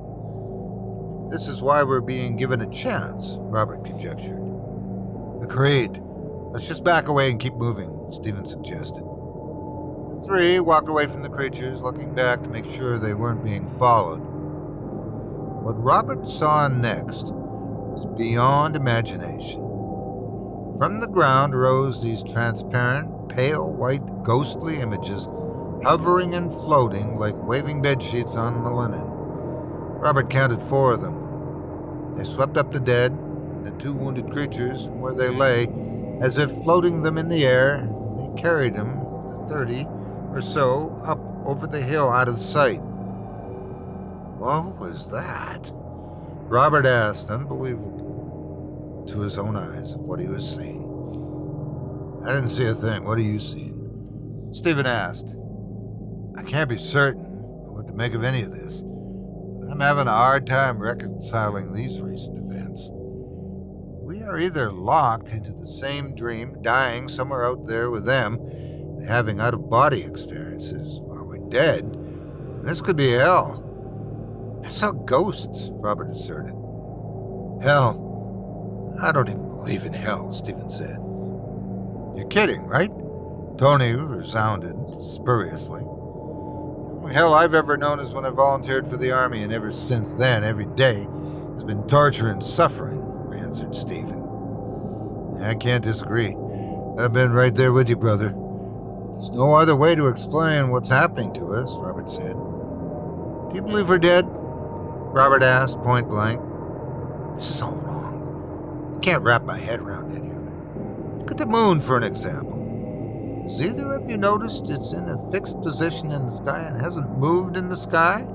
This is why we're being given a chance, Robert conjectured. Agreed. Let's just back away and keep moving, Stephen suggested. The three walked away from the creatures, looking back to make sure they weren't being followed. What Robert saw next was beyond imagination. From the ground rose these transparent, pale white, ghostly images, hovering and floating like waving bedsheets on the linen. Robert counted 4 of them. They swept up the dead and the 2 wounded creatures from where they lay, as if floating them in the air. They carried them, the 30 or so, up over the hill out of sight. What was that? Robert asked, unbelievable to his own eyes of what he was seeing. I didn't see a thing. What are you seeing? Stephen asked. I can't be certain what to make of any of this, but I'm having a hard time reconciling these recent events. We are either locked into the same dream, dying somewhere out there with them, having out-of-body experiences, or we're dead. And this could be hell. I saw ghosts, Robert asserted. Hell? I don't even believe in hell, Stephen said. You're kidding, right? Tony resounded spuriously. The only hell I've ever known is when I volunteered for the army, and ever since then, every day has been torture and suffering, answered Stephen. I can't disagree. I've been right there with you, brother. There's no other way to explain what's happening to us, Robert said. Do you believe we're dead? Robert asked, point blank. This is all wrong. I can't wrap my head around any of it. Look at the moon, for an example. Has either of you noticed it's in a fixed position in the sky and hasn't moved in the sky?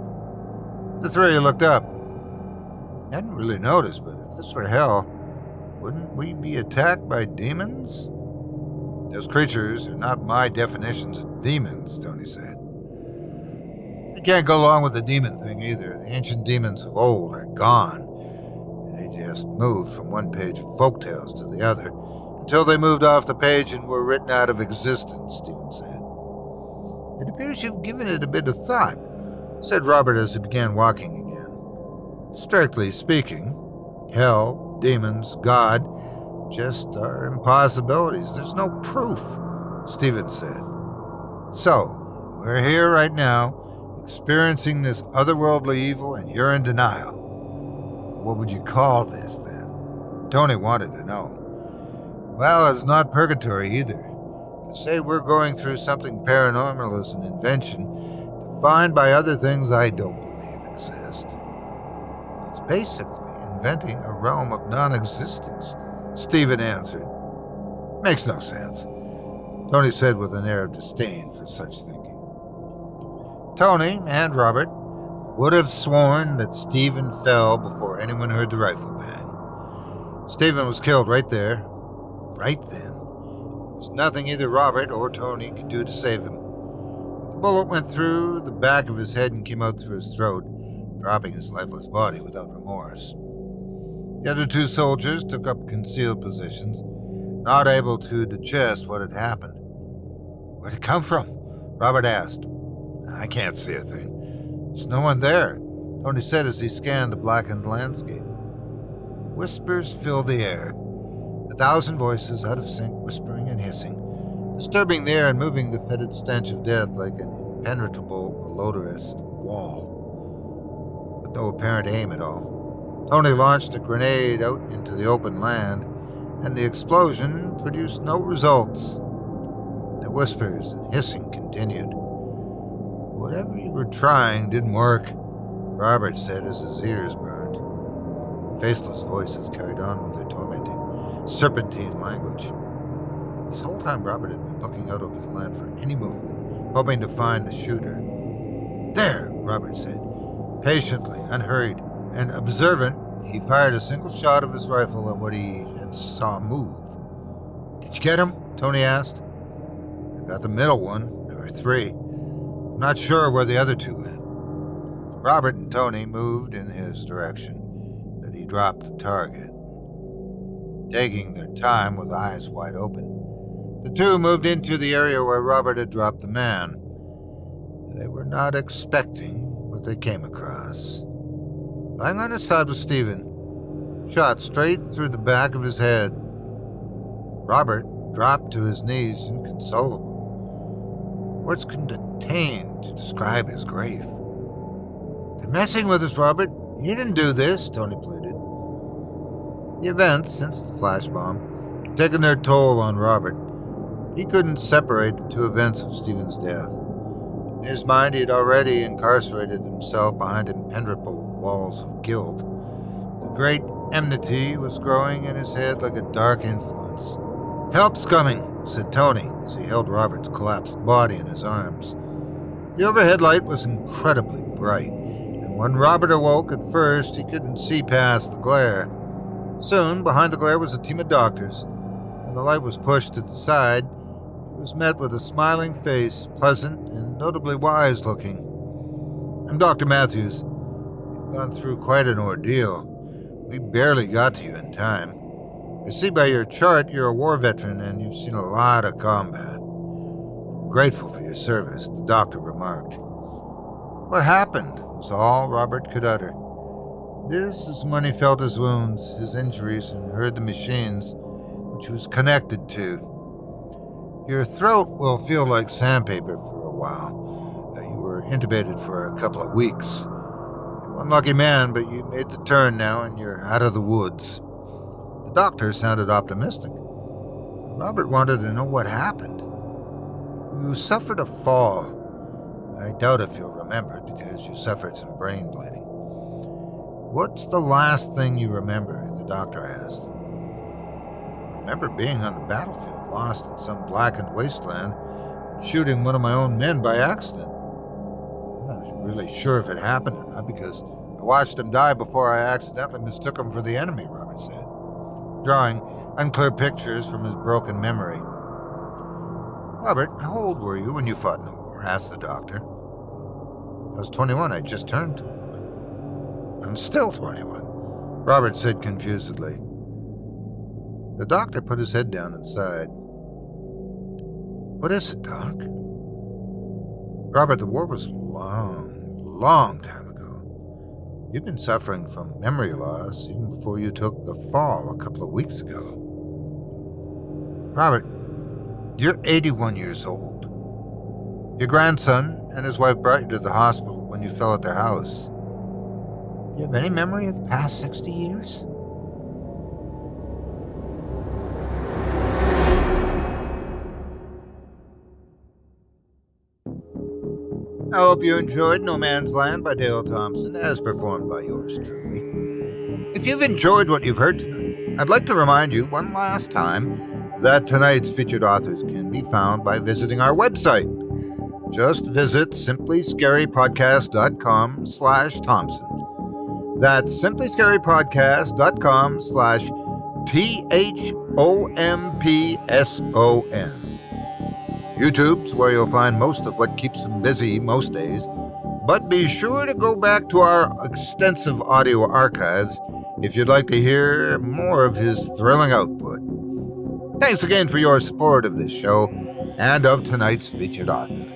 The 3 looked up. I hadn't really noticed, but if this were hell, wouldn't we be attacked by demons? Those creatures are not my definitions of demons, Tony said. I can't go along with the demon thing either. The ancient demons of old are gone. They just moved from one page of folktales to the other until they moved off the page and were written out of existence, Stephen said. It appears you've given it a bit of thought. said Robert as he began walking again. Strictly speaking, hell, demons, God, just are impossibilities. There's no proof, Stephen said. So, we're here right now, experiencing this otherworldly evil, and you're in denial. What would you call this, then? Tony wanted to know. Well, it's not purgatory either. To say we're going through something paranormal is an invention defined by other things I don't believe exist. It's basically inventing a realm of non-existence, Stephen answered. Makes no sense, Tony said with an air of disdain for such thinking. Tony and Robert would have sworn that Stephen fell before anyone heard the rifle bang. Stephen was killed right there, right then. There was nothing either Robert or Tony could do to save him. The bullet went through the back of his head and came out through his throat, dropping his lifeless body without remorse. The other two soldiers took up concealed positions, not able to digest what had happened. Where'd it come from? Robert asked. I can't see a thing. There's no one there, Tony said as he scanned the blackened landscape. Whispers filled the air, 1,000 voices out of sync, whispering and hissing, disturbing the air and moving the fetid stench of death like an impenetrable, malodorous wall. With no apparent aim at all, Tony launched a grenade out into the open land, and the explosion produced no results. The whispers and hissing continued. Whatever you were trying didn't work, Robert said as his ears burned. The faceless voices carried on with their tormenting, serpentine language. This whole time Robert had been looking out over the land for any movement, hoping to find the shooter. There, Robert said. Patiently, unhurried, and observant, he fired a single shot of his rifle at what he had saw move. Did you get him? Tony asked. I got the middle one. There were 3. I'm not sure where the other 2 went. Robert and Tony moved in his direction, then he dropped the target. Taking their time with eyes wide open, the 2 moved into the area where Robert had dropped the man. They were not expecting what they came across. Lying on his side was Stephen, shot straight through the back of his head. Robert dropped to his knees, inconsolable. Words couldn't attain to describe his grief. They're messing with us, Robert. You didn't do this, Tony pleaded. The events since the flash bomb had taken their toll on Robert. He couldn't separate the 2 events of Stephen's death. In his mind, he had already incarcerated himself behind impenetrable walls of guilt. The great enmity was growing in his head like a dark influence. Help's coming, said Tony as he held Robert's collapsed body in his arms. The overhead light was incredibly bright, and when Robert awoke at first, he couldn't see past the glare. Soon, behind the glare was a team of doctors. When the light was pushed to the side, he was met with a smiling face, pleasant and notably wise-looking. I'm Dr. Matthews. You've gone through quite an ordeal. We barely got to you in time. I see by your chart you're a war veteran and you've seen a lot of combat. I'm grateful for your service, the doctor remarked. What happened was all Robert could utter. This is when he felt his wounds, his injuries, and heard the machines which he was connected to. Your throat will feel like sandpaper for a while. You were intubated for a couple of weeks. You're one lucky man, but you made the turn now and you're out of the woods. The doctor sounded optimistic. Robert wanted to know what happened. You suffered a fall. I doubt if you'll remember it because you suffered some brain bleeding. What's the last thing you remember? The doctor asked. I remember being on the battlefield, lost in some blackened wasteland, and shooting one of my own men by accident. I'm not really sure if it happened or not because I watched him die before I accidentally mistook him for the enemy, Robert said, drawing unclear pictures from his broken memory. Robert, how old were you when you fought in the war? Asked the doctor. I was 21. I just turned 21. I'm still 21, Robert said confusedly. The doctor put his head down and sighed. What is it, Doc? Robert, the war was long, long time ago. You've been suffering from memory loss even before you took a fall a couple of weeks ago. Robert, you're 81 years old. Your grandson and his wife brought you to the hospital when you fell at their house. Do you have any memory of the past 60 years? I hope you enjoyed No Man's Land by Dale Thompson, as performed by yours truly. If you've enjoyed what you've heard tonight, I'd like to remind you one last time that tonight's featured authors can be found by visiting our website. Just visit simplyscarypodcast.com/Thompson. That's simplyscarypodcast.com/THOMPSON. YouTube's where you'll find most of what keeps him busy most days, but be sure to go back to our extensive audio archives if you'd like to hear more of his thrilling output. Thanks again for your support of this show and of tonight's featured author.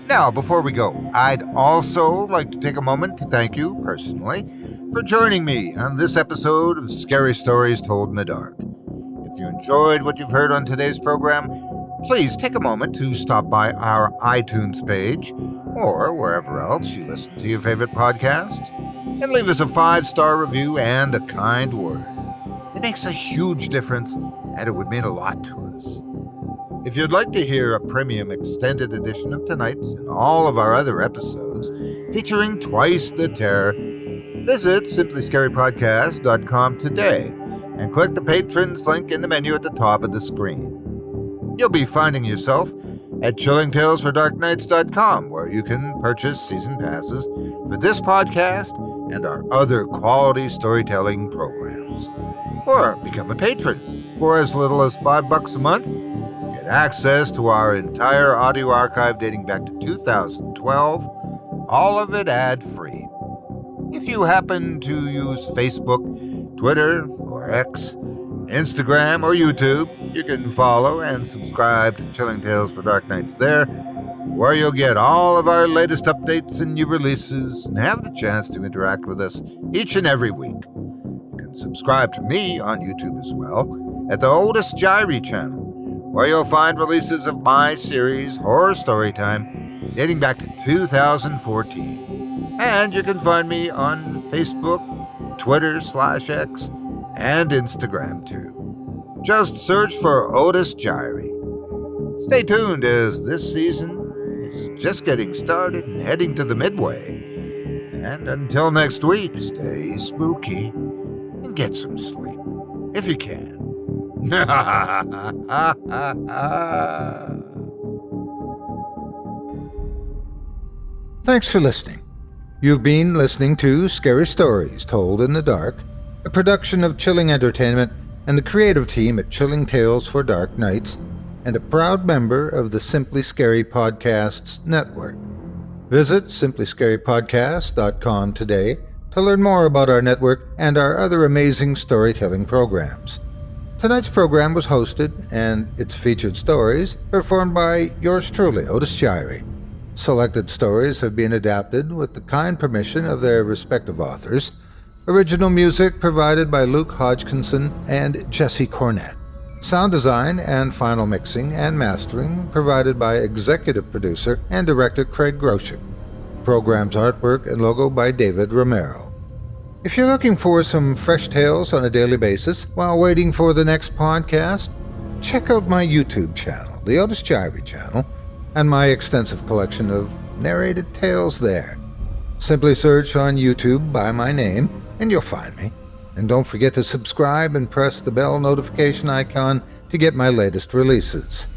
Now, before we go, I'd also like to take a moment to thank you personally for joining me on this episode of Scary Stories Told in the Dark. If you enjoyed what you've heard on today's program, please take a moment to stop by our iTunes page or wherever else you listen to your favorite podcasts and leave us a 5-star review and a kind word. It makes a huge difference and it would mean a lot to us. If you'd like to hear a premium extended edition of tonight's and all of our other episodes featuring twice the terror, visit simplyscarypodcast.com today and click the patrons link in the menu at the top of the screen. You'll be finding yourself at chillingtalesfordarknights.com, where you can purchase season passes for this podcast and our other quality storytelling programs. Or become a patron for as little as $5 a month. Get access to our entire audio archive dating back to 2012, all of it ad-free. If you happen to use Facebook, Twitter, or X, Instagram, or YouTube, you can follow and subscribe to Chilling Tales for Dark Nights there, where you'll get all of our latest updates and new releases and have the chance to interact with us each and every week. You can subscribe to me on YouTube as well at the Otis Jiry channel, where you'll find releases of my series, Horror Storytime, dating back to 2014. And you can find me on Facebook, Twitter/X, and Instagram too. Just search for Otis Jiry. Stay tuned as this season is just getting started and heading to the midway. And until next week, stay spooky and get some sleep, if you can. Thanks for listening. You've been listening to Scary Stories Told in the Dark, a production of Chilling Entertainment and the creative team at Chilling Tales for Dark Nights, and a proud member of the Simply Scary Podcasts network. Visit simplyscarypodcast.com today to learn more about our network and our other amazing storytelling programs. Tonight's program was hosted, and its featured stories performed by yours truly, Otis Jiry. Selected stories have been adapted with the kind permission of their respective authors. Original music provided by Luke Hodgkinson and Jesse Cornett. Sound design and final mixing and mastering provided by executive producer and director Craig Groshek. Program's artwork and logo by David Romero. If you're looking for some fresh tales on a daily basis while waiting for the next podcast, check out my YouTube channel, the Otis Jiry channel, and my extensive collection of narrated tales there. Simply search on YouTube by my name, and you'll find me. And don't forget to subscribe and press the bell notification icon to get my latest releases.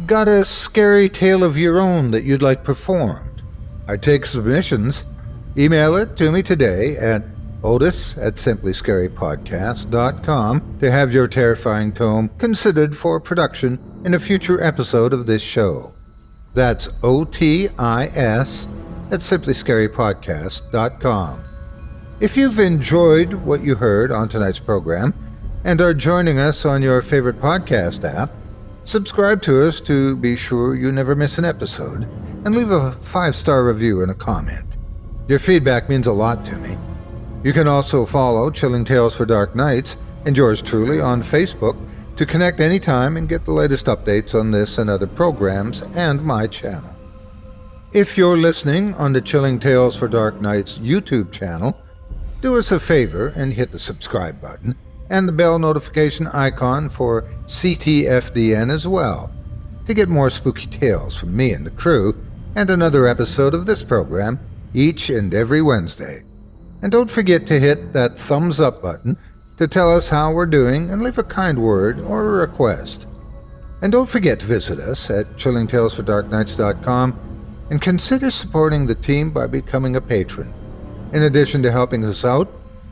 Got a scary tale of your own that you'd like performed? I take submissions. Email it to me today at otis@simplyscarypodcast.com to have your terrifying tome considered for production in a future episode of this show. That's otis@simplyscarypodcast.com. If you've enjoyed what you heard on tonight's program and are joining us on your favorite podcast app, subscribe to us to be sure you never miss an episode, and leave a 5-star review and a comment. Your feedback means a lot to me. You can also follow Chilling Tales for Dark Nights and yours truly on Facebook to connect anytime and get the latest updates on this and other programs and my channel. If you're listening on the Chilling Tales for Dark Nights YouTube channel, do us a favor and hit the subscribe button and the bell notification icon for ctfdn as well to get more spooky tales from me and the crew and another episode of this program each and every Wednesday. And don't forget to hit that thumbs up button to tell us how we're doing and leave a kind word or a request. And don't forget to visit us at chillingtalesfordarknights.com and consider supporting the team by becoming a patron. In addition to helping us out,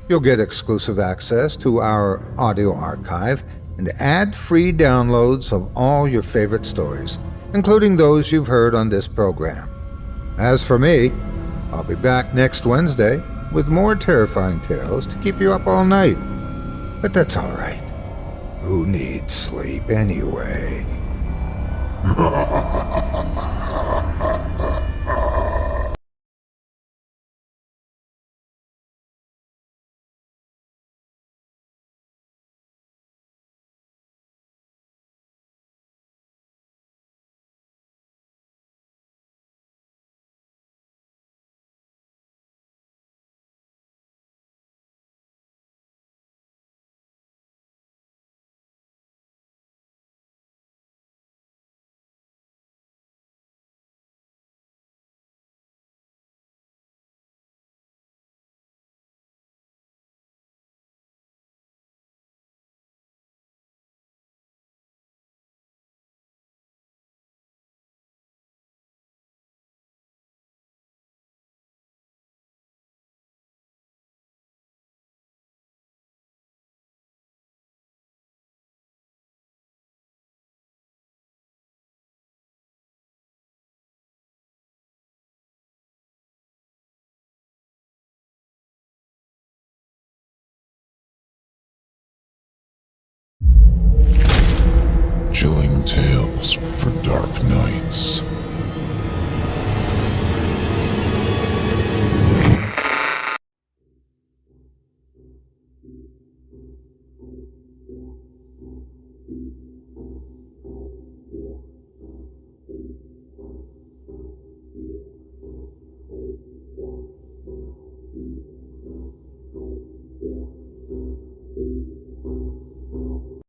you'll get exclusive access to our audio archive and ad-free downloads of all your favorite stories, including those you've heard on this program. As for me, I'll be back next Wednesday with more terrifying tales to keep you up all night. But that's all right. Who needs sleep anyway? Chilling Tales for Dark Nights.